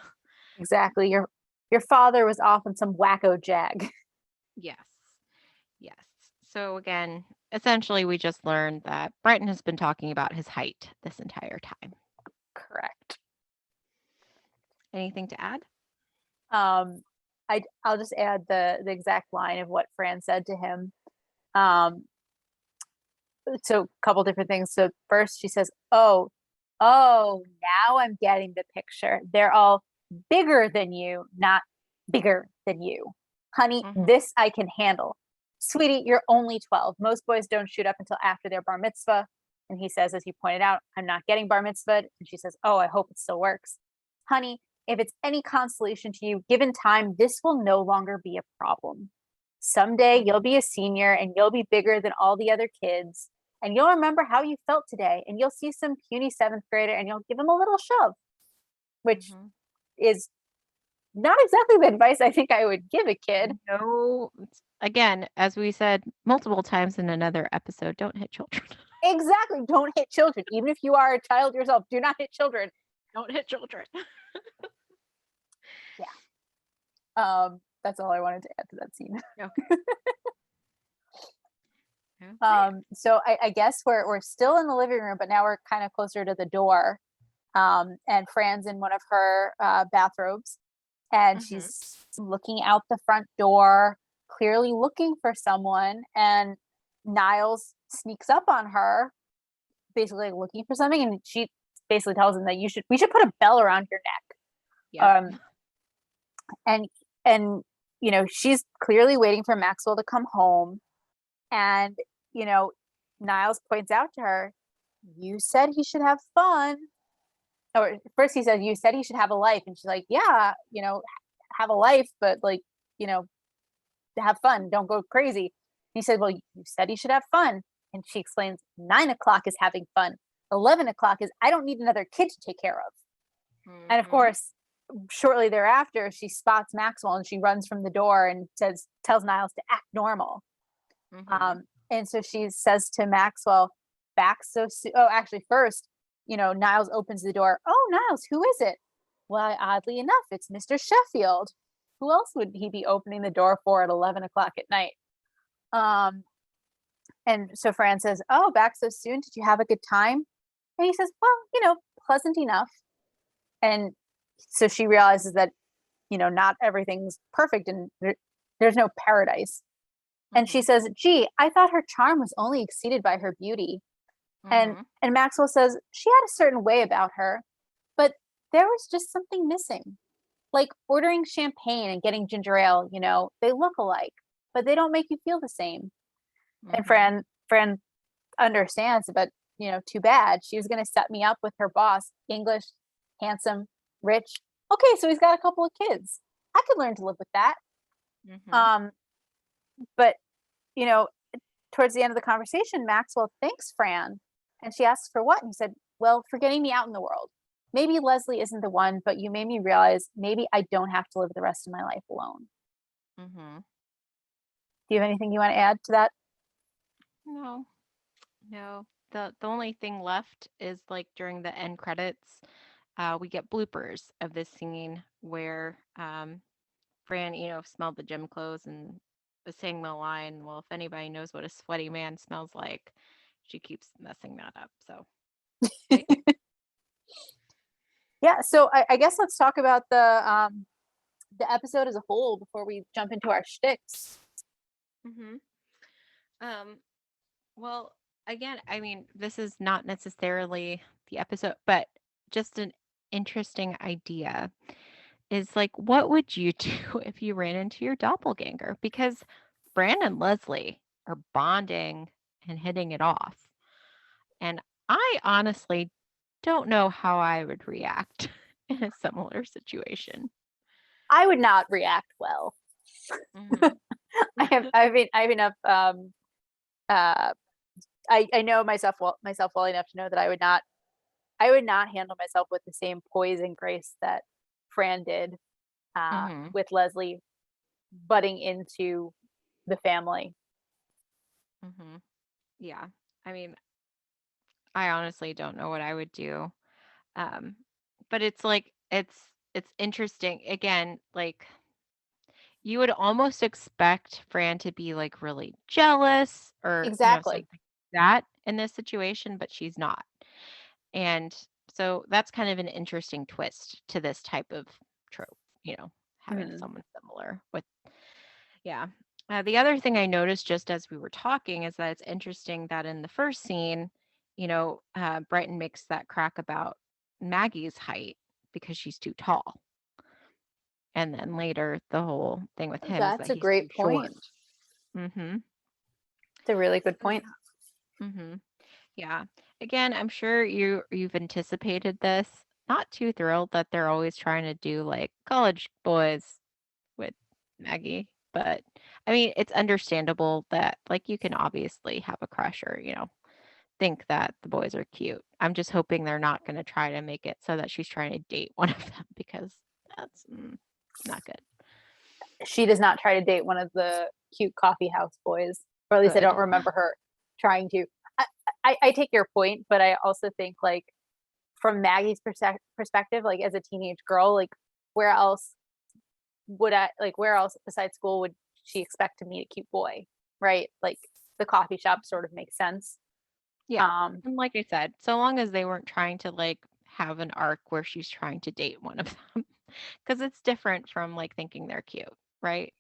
Exactly. Your father was off on some wacko jag. Yes. Yes. So again, essentially we just learned that Brighton has been talking about his height this entire time. Correct. Anything to add? Um, I'll just add the exact line of what Fran said to him. Um, so a couple different things. So first she says, oh, now I'm getting the picture. They're all bigger than you, not bigger than you. Honey, Mm-hmm. this I can handle. Sweetie, you're only 12. Most boys don't shoot up until after their bar mitzvah. And he says, as you pointed out, I'm not getting bar mitzvah. And she says, oh, I hope it still works. Honey, if it's any consolation to you, given time, this will no longer be a problem. Someday you'll be a senior and you'll be bigger than all the other kids. And you'll remember how you felt today. And you'll see some puny seventh grader and you'll give him a little shove, which Mm-hmm. is not exactly the advice I think I would give a kid. No, again, as we said multiple times in another episode, don't hit children. Exactly. Don't hit children. Even if you are a child yourself, do not hit children. Don't hit children. Yeah. That's all I wanted to add to that scene. Okay. Okay. So I guess we're still in the living room, but now we're kind of closer to the door. And Fran's in one of her bathrobes, and Mm-hmm. she's looking out the front door, clearly looking for someone. And Niles sneaks up on her, basically looking for something, and she basically tells him that we should put a bell around your neck. Yep. And she's clearly waiting for Maxwell to come home, and Niles points out to her, you said he should have fun. Or first he says, you said he should have a life. And she's like, yeah, have a life, but like, have fun. Don't go crazy. And he said, well, you said he should have fun. And she explains, 9 o'clock is having fun. 11 o'clock is, I don't need another kid to take care of. Mm-hmm. And of course, shortly thereafter, she spots Maxwell and she runs from the door and tells Niles to act normal. Mm-hmm. And so she says to Maxwell, back so soon. Oh, actually, first, Niles opens the door. Oh, Niles, who is it? Well, oddly enough, it's Mr. Sheffield. Who else would he be opening the door for at 11 o'clock at night? And so Fran says, oh, back so soon. Did you have a good time? And he says, well, pleasant enough. And so she realizes that, not everything's perfect and there's no paradise. And she Mm-hmm. says, gee, I thought her charm was only exceeded by her beauty. And Mm-hmm. and Maxwell says she had a certain way about her, but there was just something missing. Like ordering champagne and getting ginger ale, they look alike, but they don't make you feel the same. And Mm-hmm. Fran understands, but too bad. She was gonna set me up with her boss, English, handsome, rich. Okay, so he's got a couple of kids. I could learn to live with that. Mm-hmm. Um, but you know, towards the end of the conversation, Maxwell thanks Fran and she asks for what? And he said, well, for getting me out in the world. Maybe Leslie isn't the one, but you made me realize maybe I don't have to live the rest of my life alone. Mm-hmm. Do you have anything you want to add to that? No, no. The only thing left is like during the end credits, we get bloopers of this scene where Fran, smelled the gym clothes and was saying the line, well, if anybody knows what a sweaty man smells like, she keeps messing that up. So, right? Yeah, so I guess let's talk about the episode as a whole before we jump into our shticks. Mm-hmm. Um, well, again, I mean, this is not necessarily the episode, but just an interesting idea is like, what would you do if you ran into your doppelganger? Because Fran and Leslie are bonding and hitting it off. And I honestly don't know how I would react in a similar situation. I would not react well. Mhm. I have enough uh I know myself well enough to know that I would not handle myself with the same poise and grace that Fran did Mhm. with Leslie butting into the family. Mhm. Yeah. I mean, I honestly don't know what I would do. Um, but it's like it's interesting. Again, like you would almost expect Fran to be like really jealous or, Exactly. something like that in this situation, but she's not. And so that's kind of an interesting twist to this type of trope, having Mhm. someone similar with, yeah. The other thing I noticed just as we were talking is that it's interesting that in the first scene, Brighton makes that crack about Maggie's height because she's too tall. And then later, the whole thing with him is that That's a he's too great short. point. Mm-hmm. It's a really good So point. yeah. Mm-hmm. Yeah. Again, I'm sure you've anticipated this. Not too thrilled that they're always trying to do like college boys with Maggie, but I mean, it's understandable that like you can obviously have a crush or, think that the boys are cute. I'm just hoping they're not going to try to make it so that she's trying to date one of them because that's not good. She does not try to date one of the cute coffee house boys, or at least I don't Good. remember her trying to. I, I take your point, but I also think like from Maggie's perspective, like as a teenage girl, like where else where else besides school would she expect to meet a cute boy, right? Like the coffee shop sort of makes sense. Yeah. Um, And like I said, so long as they weren't trying to like have an arc where she's trying to date one of them because it's different from like thinking they're cute, right?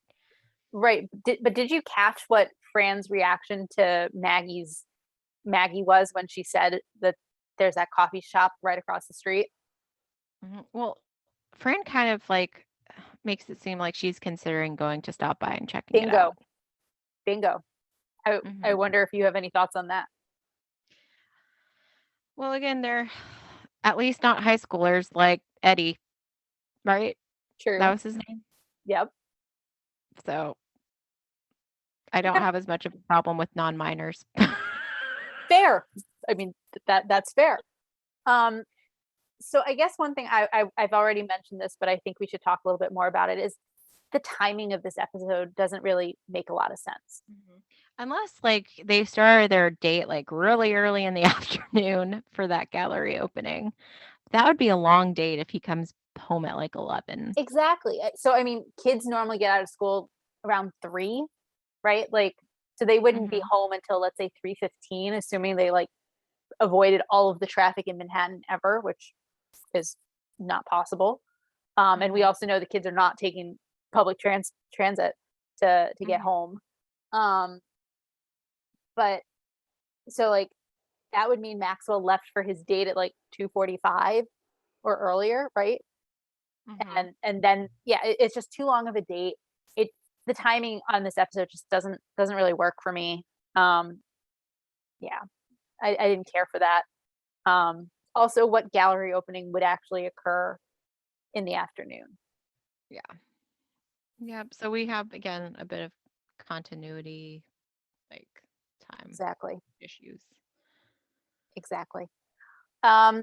right. But did you catch what Fran's reaction to Maggie was when she said that there's that coffee shop right across the street? Well, Fran kind of like makes it seem like she's considering going to stop by and checking it out. Bingo, bingo. I hmm wonder if you have any thoughts on that. Well, again, they're at least not high schoolers like Eddie, right? That True. was his name. Yep. So I don't Okay. have as much of a problem with non-minors. Fair. I mean that's fair. Um, so I guess one thing I've already mentioned this, but I think we should talk a little bit more about it is the timing of this episode doesn't really make a lot of sense. Unless like they started their date like really early in the afternoon for that gallery opening. That would be a long date if he comes home at like 11. Exactly. So I mean, kids normally get out of school around 3, right? Like so they wouldn't be Mhm. home until let's say 3:15, assuming they like avoided all of the traffic in Manhattan ever, which is not possible. And we Mhm. also know the kids are not taking public transit to get Mhm. home. Um, but so like that would mean Maxwell left for his date at like 2:45 or earlier, right? Mhm. And then yeah, it's just too long of a date. It the timing on this episode just doesn't really work for me. Um, yeah, I didn't care for that. Also, what gallery opening would actually occur in the afternoon? Yeah. Yeah. So we have again a bit of continuity, like time Exactly, issues. exactly. Um,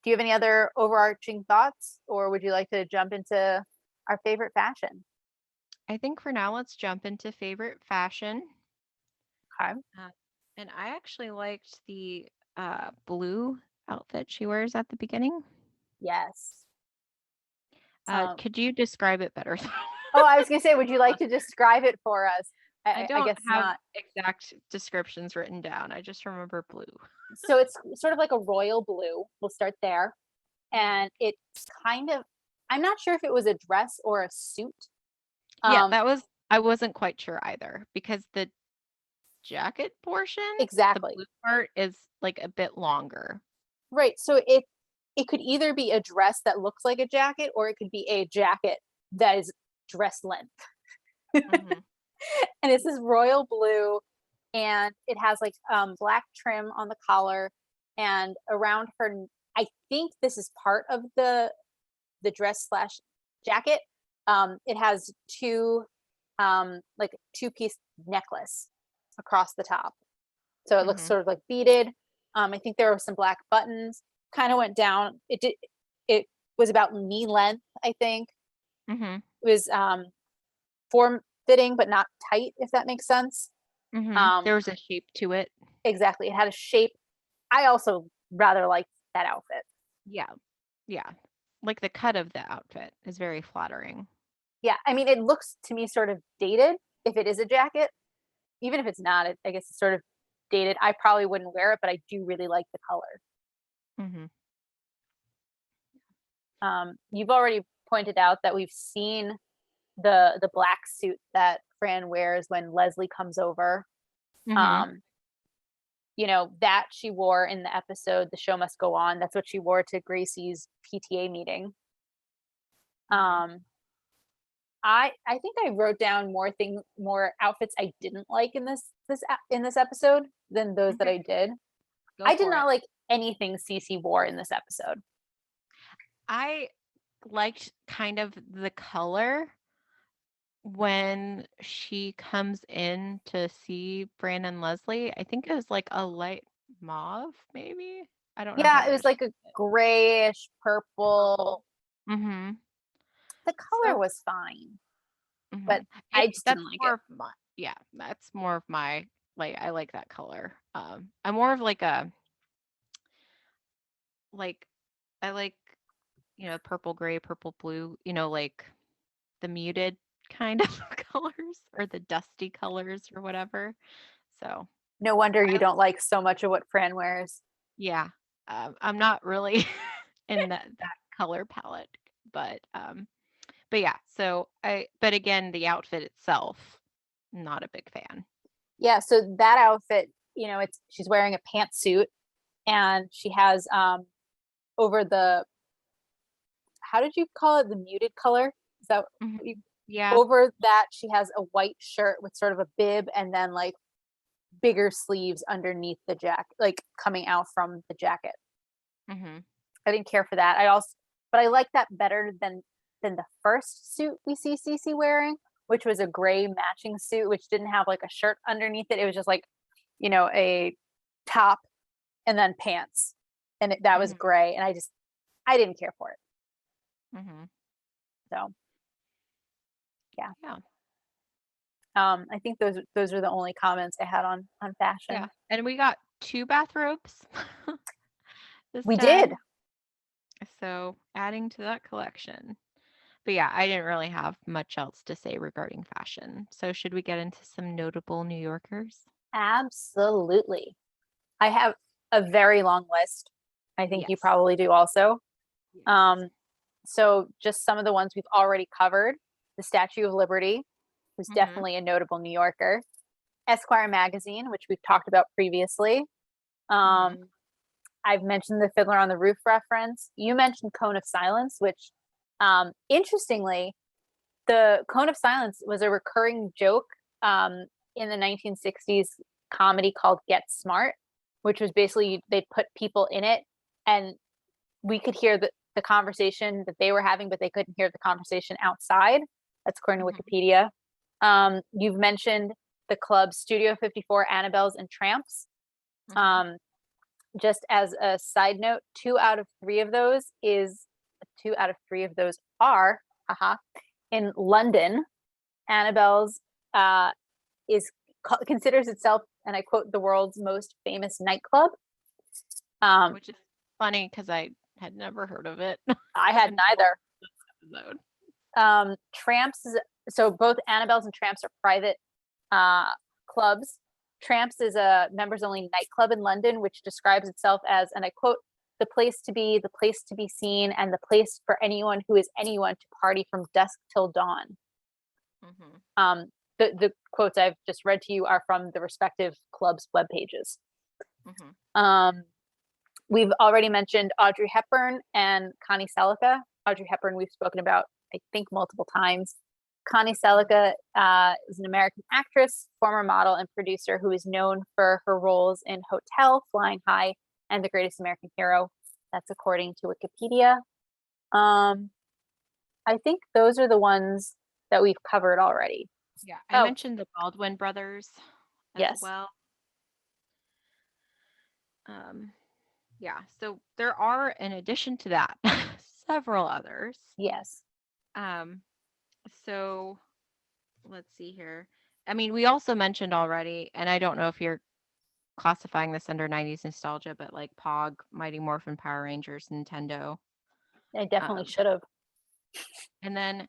do you have any other overarching thoughts, or would you like to jump into our favorite fashion? I think for now, let's jump into favorite fashion. Okay. Uh, and I actually liked the blue outfit she wears at the beginning. Yes. Um, Could you describe it better? oh, I was gonna say, would you like to describe it for us? I I don't guess have not. exact descriptions written down. I just remember blue. So it's sort of like a royal blue. We'll start there. Mhm. And it's kind of, I'm not sure if it was a dress or a suit. Yeah, Um, I wasn't quite sure either because the jacket portion. The Exactly. blue part is like a bit longer. Right. So it could either be a dress that looks like a jacket, or it could be a jacket that is dress length. Hmm. And it's this royal blue, and it has like black trim on the collar, and around her, I think this is part of the dress slash jacket. It has two like two-piece necklace across the top, so it looks Hmm. sort of like beaded. I think there were some black buttons. Kind of went down. It was about knee length, I think. Hmm. It was form fitting but not tight, if that makes sense. Hmm. Um, There was a shape to it. exactly. It had a shape. I also rather liked that outfit. Yeah. Yeah. Like the cut of the outfit is very flattering. Yeah, I mean, it looks to me sort of dated if it is a jacket. Even if it's not, I guess it's sort of dated. I probably wouldn't wear it, but I do really like the color. Hmm. You've already pointed out that we've seen the black suit that Fran wears when Leslie comes over. Hmm. Um, that she wore in the episode "The Show Must Go On." That's what she wore to Gracie's PTA meeting. Hmm. Um, I think I wrote down more outfits I didn't like in this episode than those that Okay. I did. Go I did for not it. like anything Cece wore in this episode. I liked kind of the color when she comes in to see Fran and Leslie. I think it was like a light mauve, maybe. I don't know how Yeah, to it was describe like a it. grayish purple. Mm-hmm. The color So, was fine, hmm, but I it just didn't that's like more it. of my, yeah, that's more of my, like, I like that color. I'm more of like a, like, I like, purple gray, purple blue, like the muted kind of colors or the dusty colors or whatever. So No wonder I you don't like so much of what Fran wears. yeah, I'm not really in that color palette, but yeah. So but again, the outfit itself, not a big fan. Yeah, so that outfit, it's she's wearing a pantsuit, and she has over the, how did you call it, the muted color? Is that Hmm. what you, Yeah. over that she has a white shirt with sort of a bib, and then like bigger sleeves underneath the jacket, like coming out from the jacket. Hmm. I didn't care for that. I also, but I like that better than the first suit we see Cece wearing, which was a gray matching suit, which didn't have like a shirt underneath it. It was just like, a top and then pants, and that was Hmm. gray, and I didn't care for it. Hmm. So yeah, Yeah. I think those are the only comments I had on Yeah. fashion. And we got two bathrobes this We did. time. So adding to that collection. But yeah, I didn't really have much else to say regarding fashion. So should we get into some notable New Yorkers? Absolutely. I have a very long list. I think you Yes. probably do also. Yes. Um, so just some of the ones we've already covered. The Statue of Liberty was Mm-hmm. definitely a notable New Yorker. Esquire magazine, which we've talked about previously. Mm-hmm. Um, I've mentioned the Fiddler on the Roof reference. You mentioned Cone of Silence, which, interestingly, the Cone of Silence was a recurring joke in the 1960s comedy called Get Smart, which was basically they put people in it, and we could hear the conversation that they were having, but they couldn't hear the conversation outside. That's according to Mm-hmm. Wikipedia. You've mentioned the club Studio 54, Annabelle's and Tramps. Mm-hmm. Um, just as a side note, two out of three of those are, haha, in London. Annabelle's uh, is considers itself, and I quote, the world's most famous nightclub. Um, Which is funny because I had never heard of it I had until neither. this episode. Tramps is, so both Annabelle's and Tramps are private uh, clubs. Tramps is a members only nightclub in London, which describes itself as, and I quote, the place to be, the place to be seen, and the place for anyone who is anyone to party from dusk till dawn. Mm-hmm. Um, the quotes I've just read to you are from the respective clubs' web pages. Mm-hmm. We've already mentioned Audrey Hepburn and Connie Selica. Audrey Hepburn we've spoken about, I think, multiple times. Connie Selica is an American actress, former model, and producer who is known for her roles in Hotel, Flying High, and The Greatest American Hero. That's according to Wikipedia. I think those are the ones that we've covered already. Yeah, I mentioned the Baldwin brothers as yes. well. Yeah, so there are, in addition to that, several others. Yes. So let's see here. I mean, we also mentioned already, and I don't know if you're classifying this under 90s nostalgia, but like Pog, Mighty Morphin Power Rangers, Nintendo. I definitely should have. And then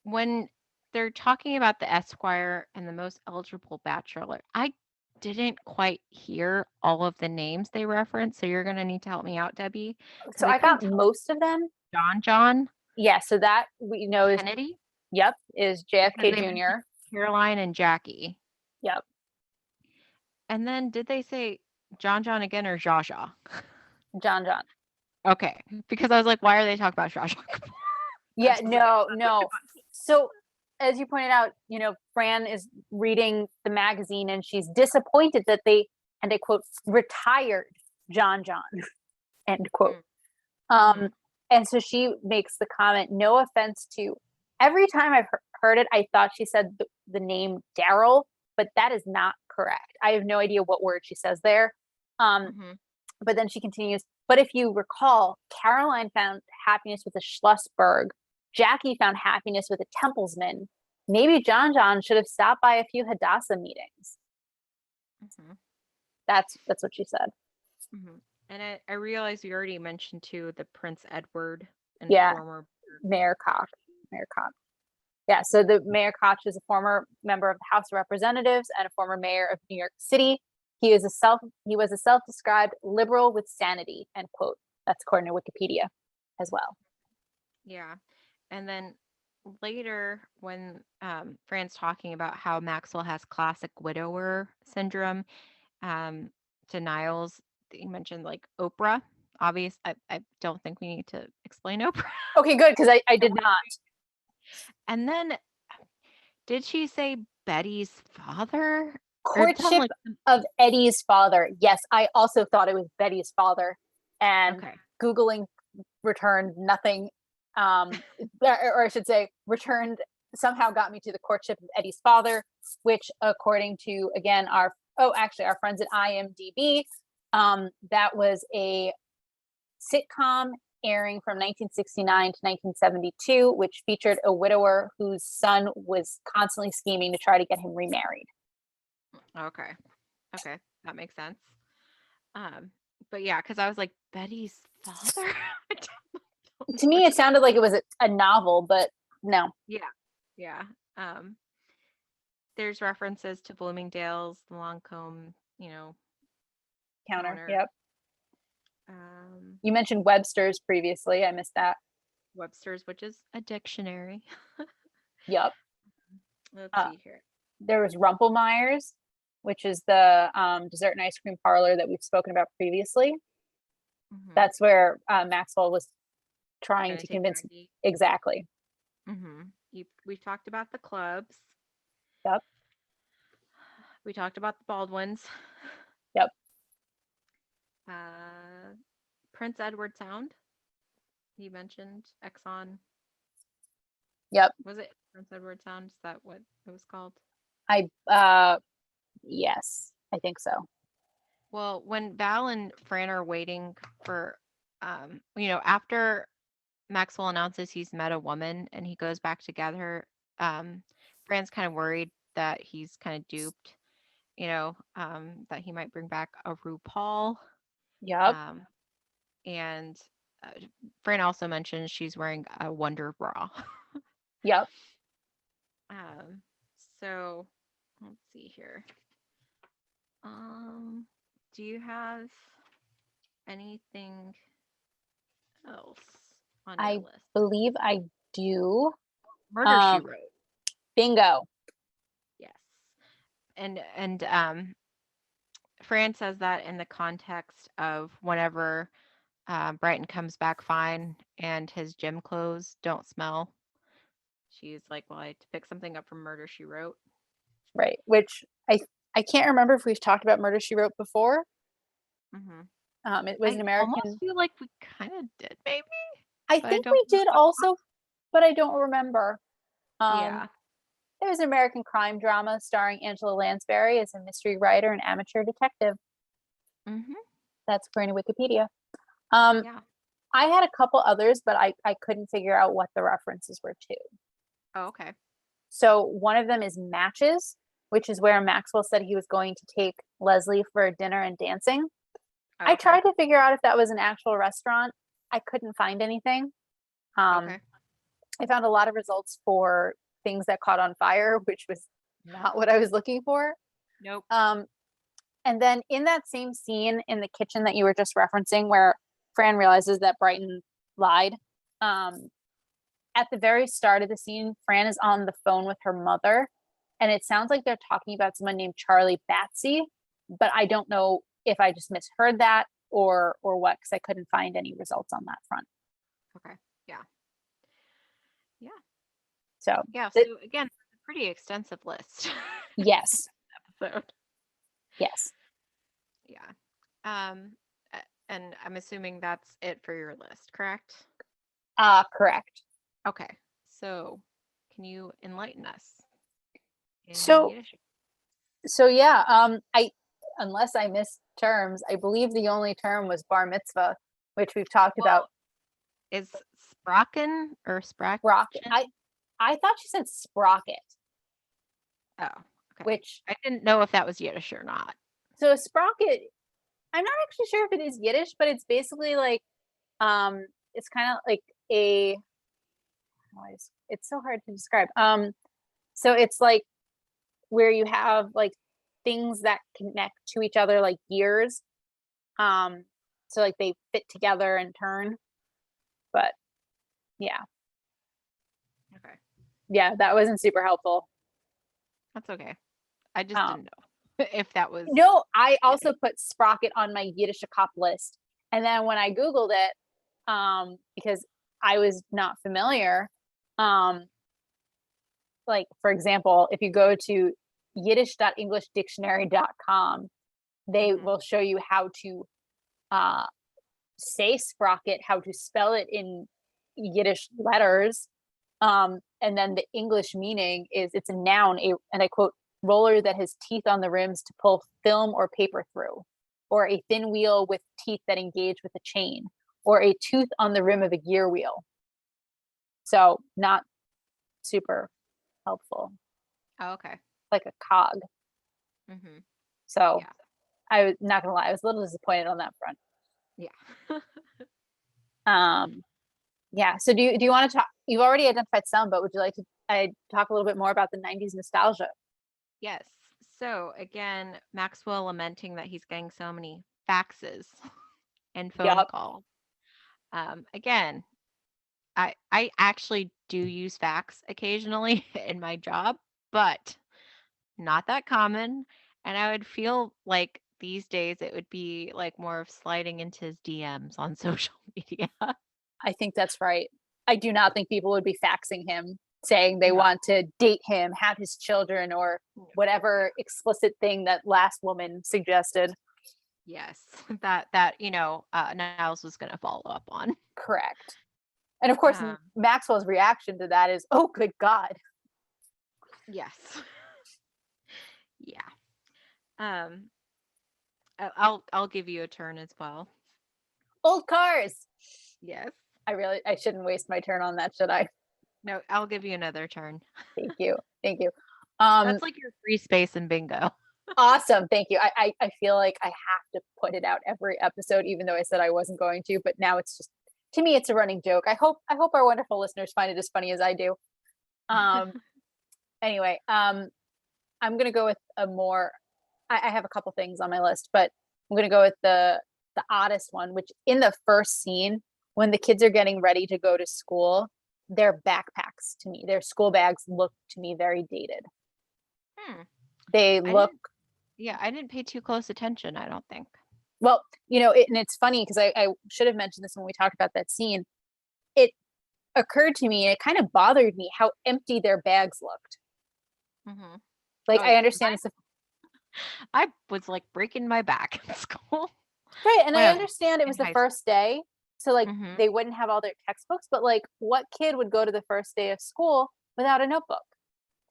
when they're talking about the Esquire and the most eligible bachelor, I didn't quite hear all of the names they referenced, so you're going to need to help me out, Debbie. So I got most of them. John. Yeah, so that we know is Kennedy. Yep, is JFK Jr. Caroline and Jackie. Yep. And then did they say John again or Zsa Zsa? John. Okay, because I was like, why are they talking about Zsa Zsa? Yeah, no. So as you pointed out, Fran is reading the magazine and she's disappointed that they, and I quote, retired John, end quote. And so she makes the comment, no offense to, every time I've heard it, I thought she said the name Daryl, but that is not correct. I have no idea what word she says there. But then she continues, but if you recall, Caroline found happiness with a Schlossberg. Jackie found happiness with a Templesman. Maybe John should have stopped by a few Hadassah meetings. That's what she said. And I realized we already mentioned too the Prince Edward and former Mayor Koch. Yeah, so the Mayor Koch is a former member of the House of Representatives and a former mayor of New York City. He was a self-described liberal with sanity, end quote. That's according to Wikipedia as well. Yeah. And then later when Fran's talking about how Maxwell has classic widower syndrome, to Niles, he mentioned like Oprah. Obvious. I don't think we need to explain Oprah. Okay, good, because I did not. And then did she say Betty's father? Courtship of Eddie's father. Yes, I also thought it was Betty's father. And Googling returned nothing. Or I should say, returned somehow got me to the courtship of Eddie's father, which according to, again, our friends at IMDb, that was a sitcom airing from 1969 to 1972, which featured a widower whose son was constantly scheming to try to get him remarried. Okay, that makes sense. But yeah, because I was like, Betty's father? To me, it sounded like it was a novel, but no. Yeah. There's references to Bloomingdale's, the Longcomb, counter. Yep. You mentioned Webster's previously. I missed that. Webster's, which is a dictionary. Yep. Let's see here. There was Rumpelmeyer's, which is the dessert and ice cream parlor that we've spoken about previously. That's where Maxwell was trying to convince Maggie. Exactly. We've talked about the clubs. Yep. We talked about the Baldwins. Yep. Prince Edward Sound. You mentioned Exxon. Yep. Was it Prince Edward Sound? Is that what it was called? Yes, I think so. Well, when Val and Fran are waiting for, after Maxwell announces he's met a woman and he goes back to get her, Fran's kind of worried that he's kind of duped, that he might bring back a RuPaul. Yep. And Fran also mentions she's wearing a Wonder Bra. Yep. So let's see here. Do you have anything else on your list? I believe I do. Murder, She Wrote. Bingo. And Fran says that in the context of whenever Brighton comes back fine and his gym clothes don't smell. She's like, well, I had to pick something up from Murder She Wrote. Right. Which I can't remember if we've talked about Murder She Wrote before. Hmm. It was I an almost American. feel like we kind of did, maybe, I but I think don't we did remember. also, but I don't remember. Yeah. It was an American crime drama starring Angela Lansbury as a mystery writer and amateur detective. Hmm. That's according to Wikipedia. Um, Yeah. I had a couple others, but I couldn't figure out what the references were to. Oh, okay. So one of them is Matches, which is where Maxwell said he was going to take Leslie for dinner and dancing. Oh, I okay. tried to figure out if that was an actual restaurant. I couldn't find anything. Um, Okay. I found a lot of results for things that caught on fire, which was not what I was looking for. Nope. Um, and then in that same scene in the kitchen that you were just referencing, where Fran realizes that Brighton lied, um, at the very start of the scene, Fran is on the phone with her mother, and it sounds like they're talking about someone named Charlie Batsey, but I don't know if I just misheard that or what, because I couldn't find any results on that front. Okay. Yeah. Yeah. So, Yeah. th- So again, it's a pretty extensive list. yes, episode. yes, Yeah. And I'm assuming that's it for your list, correct? correct. Okay. So, can you enlighten us in So, Yiddish? so yeah, I unless I missed terms, I believe the only term was bar mitzvah, which we've talked about. Well, is Sprachen or Sprocket. Sprachen? I thought she said sprocket, Oh, okay. which I didn't know if that was Yiddish or not. so a sprocket. I'm not actually sure if it is Yiddish, but it's basically like it's kind of like a it's so hard to describe. So it's like where you have like things that connect to each other like gears. Um, so like they fit together and turn. But yeah, Okay. yeah, that wasn't super helpful. That's okay. I just Um, didn't know if that was no, I also Yiddish. put sprocket on my Yiddish cop list, and then when I googled it, because I was not familiar, um, like for example, if you go to yiddish.englishdictionary.com, they Hmm. will show you how to uh, say sprocket, how to spell it in Yiddish letters. And then the English meaning is it's a noun, and I quote, roller that has teeth on the rims to pull film or paper through, or a thin wheel with teeth that engage with a chain, or a tooth on the rim of a gear wheel. So not super helpful, Oh, okay. like a cog. Hmm. So Yeah. I was not gonna lie, I was a little disappointed on that front. Yeah. Um, yeah. So do you want to talk? You've already identified some, but would you like to I talk a little bit more about the '90s nostalgia? Yes. So again, Maxwell lamenting that he's getting so many faxes and phone Yup. calls. Again, I actually do use fax occasionally in my job, but not that common. And I would feel like these days it would be like more of sliding into his DMs on social media. I think that's right. I do not think people would be faxing him saying they No, want to date him, have his children, or no. whatever explicit thing that last woman suggested. Yes, Niles was going to follow up on. Correct. And of course, Um, Maxwell's reaction to that is, "Oh, good God!" yes, yeah. Um, I'll give you a turn as well. Old cars. Yes. I shouldn't waste my turn on that, should I? No, I'll give you another turn. Thank you, thank you. Um, That's like your free space in bingo. Awesome, thank you. I feel like I have to put it out every episode, even though I said I wasn't going to. But now it's just to me, it's a running joke. I hope our wonderful listeners find it as funny as I do. Um, anyway, I'm gonna go with a more. I have a couple things on my list, but I'm gonna go with the oddest one, which in the first scene when the kids are getting ready to go to school, their backpacks to me, their school bags look to me very dated. Hmm. They I look didn't Yeah, I didn't pay too close attention, I don't think. well, and it's funny because I should have mentioned this when we talked about that scene. It occurred to me, and it kind of bothered me how empty their bags looked. Mhm. Like, I Oh, understand it's I was, like, breaking my back in school right, and when I I was understand it in was the high school. first day, so like Mhm. they wouldn't have all their textbooks, but like what kid would go to the first day of school without a notebook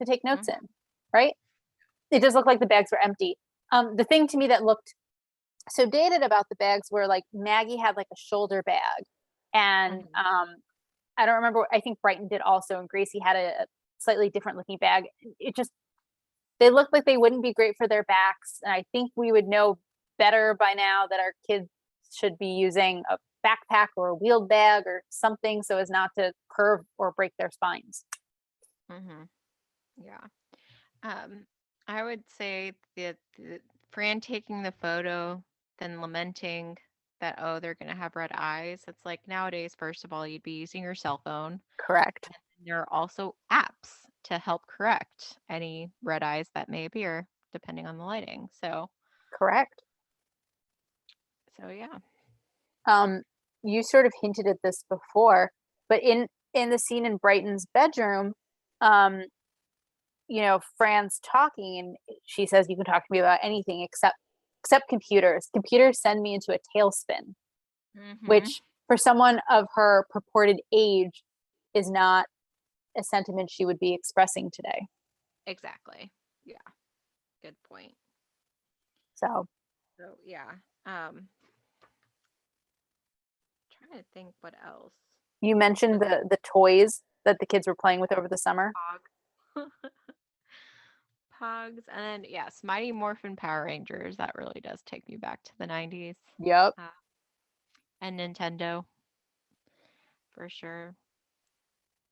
to take notes Mhm. in, right? It just looked like the bags were empty. The thing to me that looked so dated about the bags were like Maggie had like a shoulder bag, and Mhm. I don't remember. I think Brighton did also, and Gracie had a slightly different looking bag. It just they looked like they wouldn't be great for their backs, and I think we would know better by now that our kids should be using a backpack or a wheeled bag or something so as not to curve or break their spines. Mhm. Yeah. Um, I would say that Fran taking the photo, then lamenting that, oh, they're gonna have red eyes. It's like nowadays, first of all, you'd be using your cell phone. Correct. And there are also apps to help correct any red eyes that may appear depending on the lighting. Correct. So yeah. Um, you sort of hinted at this before, but in the scene in Brighton's bedroom, um, Fran's talking and she says, "You can talk to me about anything except computers. Computers send me into a tailspin," Mm-hmm. which for someone of her purported age is not a sentiment she would be expressing today. Exactly. Yeah. Good point. So So yeah. Um, trying to think what else. you mentioned The the toys that the kids were playing with over the summer. Pog. Pogs, and then yes, Mighty Morphin Power Rangers. That really does take me back to the 90s. Yep. Uh, and Nintendo for sure.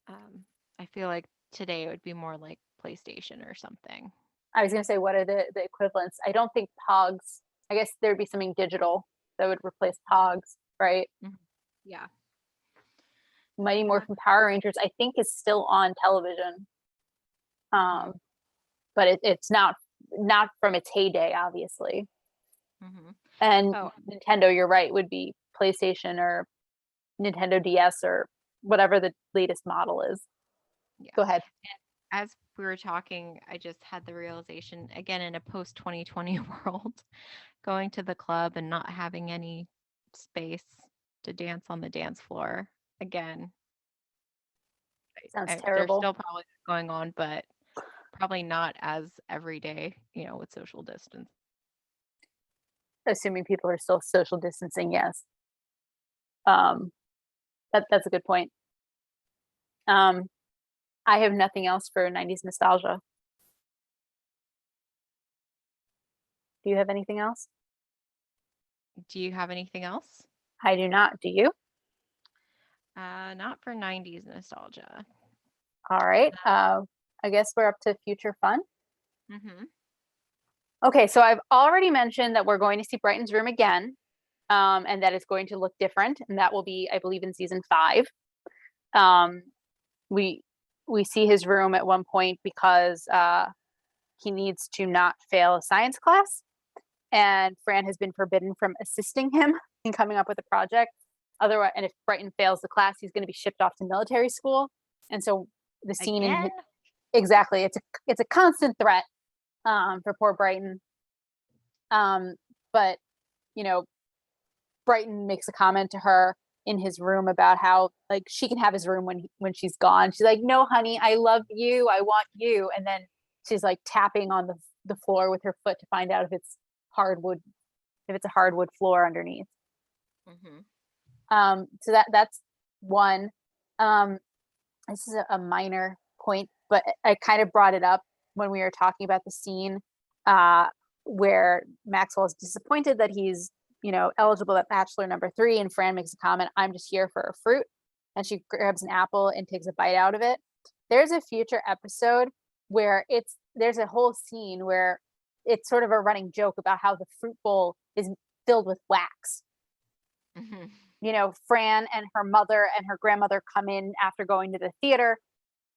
Um, I feel like today it would be more like PlayStation or something. I was going to say, what are the equivalents? I don't think Pogs, I guess there'd be something digital that would replace Pogs, right? Mhm. Yeah. Mighty Uh, Morphin Power Rangers, I think, is still on television. mhm, Um, but it's not from its heyday, obviously. mhm. And Oh, Nintendo, you're right, would be PlayStation or Nintendo DS or whatever the latest model is. yeah. Go ahead. As we were talking, I just had the realization again in a post 2020 world, going to the club and not having any space to dance on the dance floor. Again, Sounds they're terrible. still probably going on, but probably not as every day, with social distance. Assuming people are still social distancing, yes. Um, that's a good point. Um, I have nothing else for 90s nostalgia. Do you have anything else? Do you have anything else? I do not. Do you? Not for 90s nostalgia. All right. I guess we're up to future fun. Mm-hmm. Okay, so I've already mentioned that we're going to see Brighton's room again, and that it's going to look different, and that will be, I believe, in season 5. Um, we we see his room at one point because he needs to not fail a science class, and Fran has been forbidden from assisting him in coming up with a project. Otherwise, and if Brighton fails the class, he's going to be shipped off to military school. And so the scene in Again? exactly, it's a constant threat for poor Brighton. Um, but you know, Brighton makes a comment to her in his room about how like she can have his room when she's gone. She's like, "No, honey, I love you. I want you." And then she's like tapping on the floor with her foot to find out hardwood, if it's a hardwood floor underneath. Mm-hmm. So that's one. Um, this is a minor point, but I kind of brought it up when we were talking about the scene uh, where Maxwell is disappointed that he's, eligible at Bachelor number 3, and Fran makes a comment, "I'm just here for a fruit," and she grabs an apple and takes a bite out of it. There's a future episode where there's a whole scene where it's sort of a running joke about how the fruit bowl is filled with wax. Mm-hmm. Fran and her mother and her grandmother come in after going to the theater,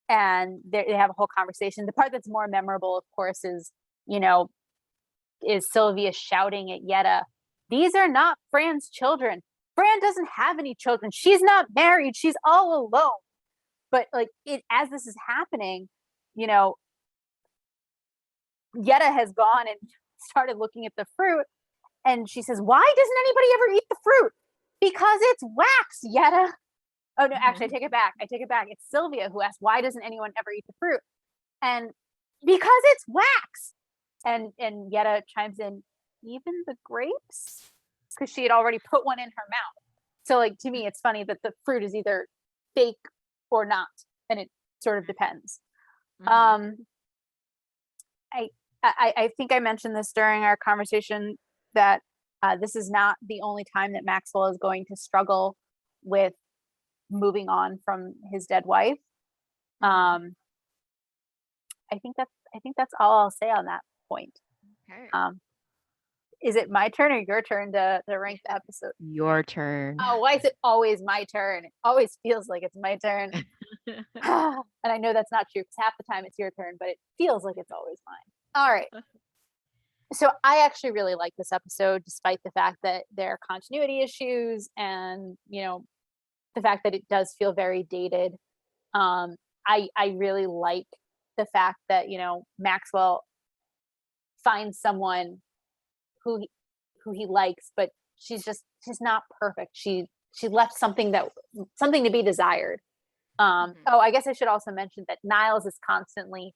and they have a whole conversation. The part that's more memorable, of course, is you know, is Sylvia shouting at Yetta, "These are not Fran's children. Fran doesn't have any children. She's not married. She's all alone." But like it as this is happening, you know, Yetta has gone and started looking at the fruit, and she says, "Why doesn't anybody ever eat the fruit?" "Because it's wax, Yetta." Oh no, actually, I Mhm. take it back. I take it back. It's Sylvia who asks, "Why doesn't anyone ever eat the fruit?" And because it's wax. And Yetta chimes in, "Even the grapes?" Because she had already put one in her mouth. So like to me, it's funny that the fruit is either fake or not, and it sort of depends. Mhm. Um, I I think I mentioned this during our conversation that this is not the only time that Maxwell is going to struggle with moving on from his dead wife. Mhm. Um, I think that's all I'll say on that point. Okay. Um, is it my turn or your turn to rank the episode? Your turn. Oh, why is it always my turn? It always feels like it's my turn. And I know that's not true because half the time it's your turn, but it feels like it's always mine. All right. So I actually really like this episode, despite the fact that there are continuity issues and, the fact that it does feel very dated. I really like the fact that, Maxwell finds someone who he, who he likes, but she's not perfect. She left something to be desired. Mhm. Oh, I guess I should also mention that Niles is constantly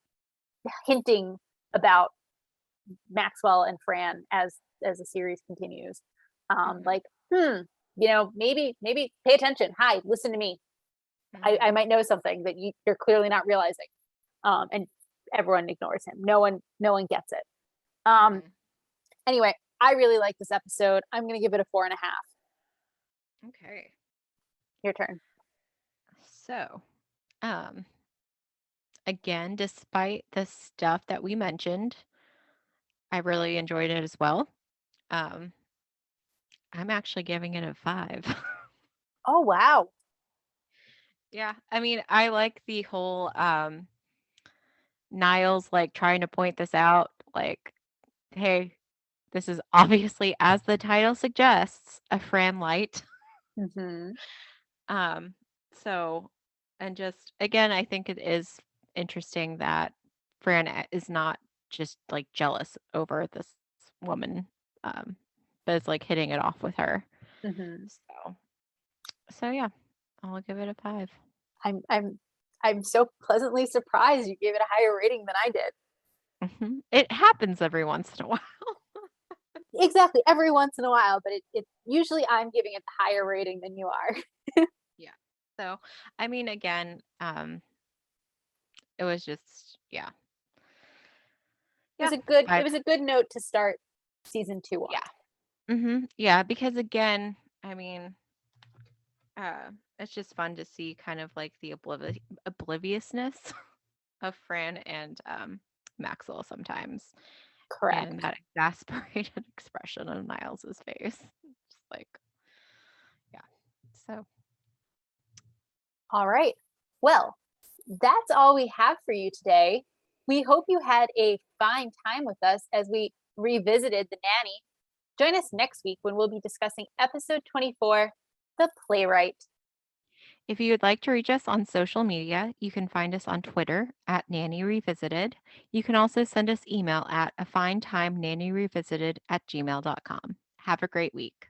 hinting about Maxwell and Fran as the series continues. Mhm. Like, maybe pay attention. Hi, listen to me. I Mhm. might know something that you're clearly not realizing. And everyone ignores him. No one gets it. Um, Mhm. anyway, I really like this episode. I'm gonna give it a 4.5. Okay. Your turn. So, um, again, despite the stuff that we mentioned, I really enjoyed it as well. Um, I'm actually giving it a 5. Oh wow. Yeah, I mean, I like the whole Niles like trying to point this out, like, hey, this is obviously, as the title suggests, a Fran Lite. Hmm. Um, so, and just again, I think it is interesting that Fran is not just like jealous over this woman, um, but is like hitting it off with her. Hmm. So yeah, I'll give it a 5. I'm so pleasantly surprised you gave it a higher rating than I did. It happens every once in a while. Exactly, every once in a while, but it usually I'm giving it the higher rating than you are. Yeah. So, I mean, again, it was just, yeah, yeah, It 5. was a good note to start season 2 on. Yeah. Yeah, because again, I mean, it's just fun to see kind of like the obliviousness of Fran and Maxwell sometimes, and Correct. that exasperated expression on Niles's face. Just like, yeah. So, All right. Well, that's all we have for you today. We hope you had a fine time with us as we revisited The Nanny. Join us next week when we'll be discussing episode 24, The Playwright. if you would like to reach us on social media, you can find us on Twitter at Nanny Revisited. You can also send us email at afinetimenannyrevisited@gmail.com. Have a great week.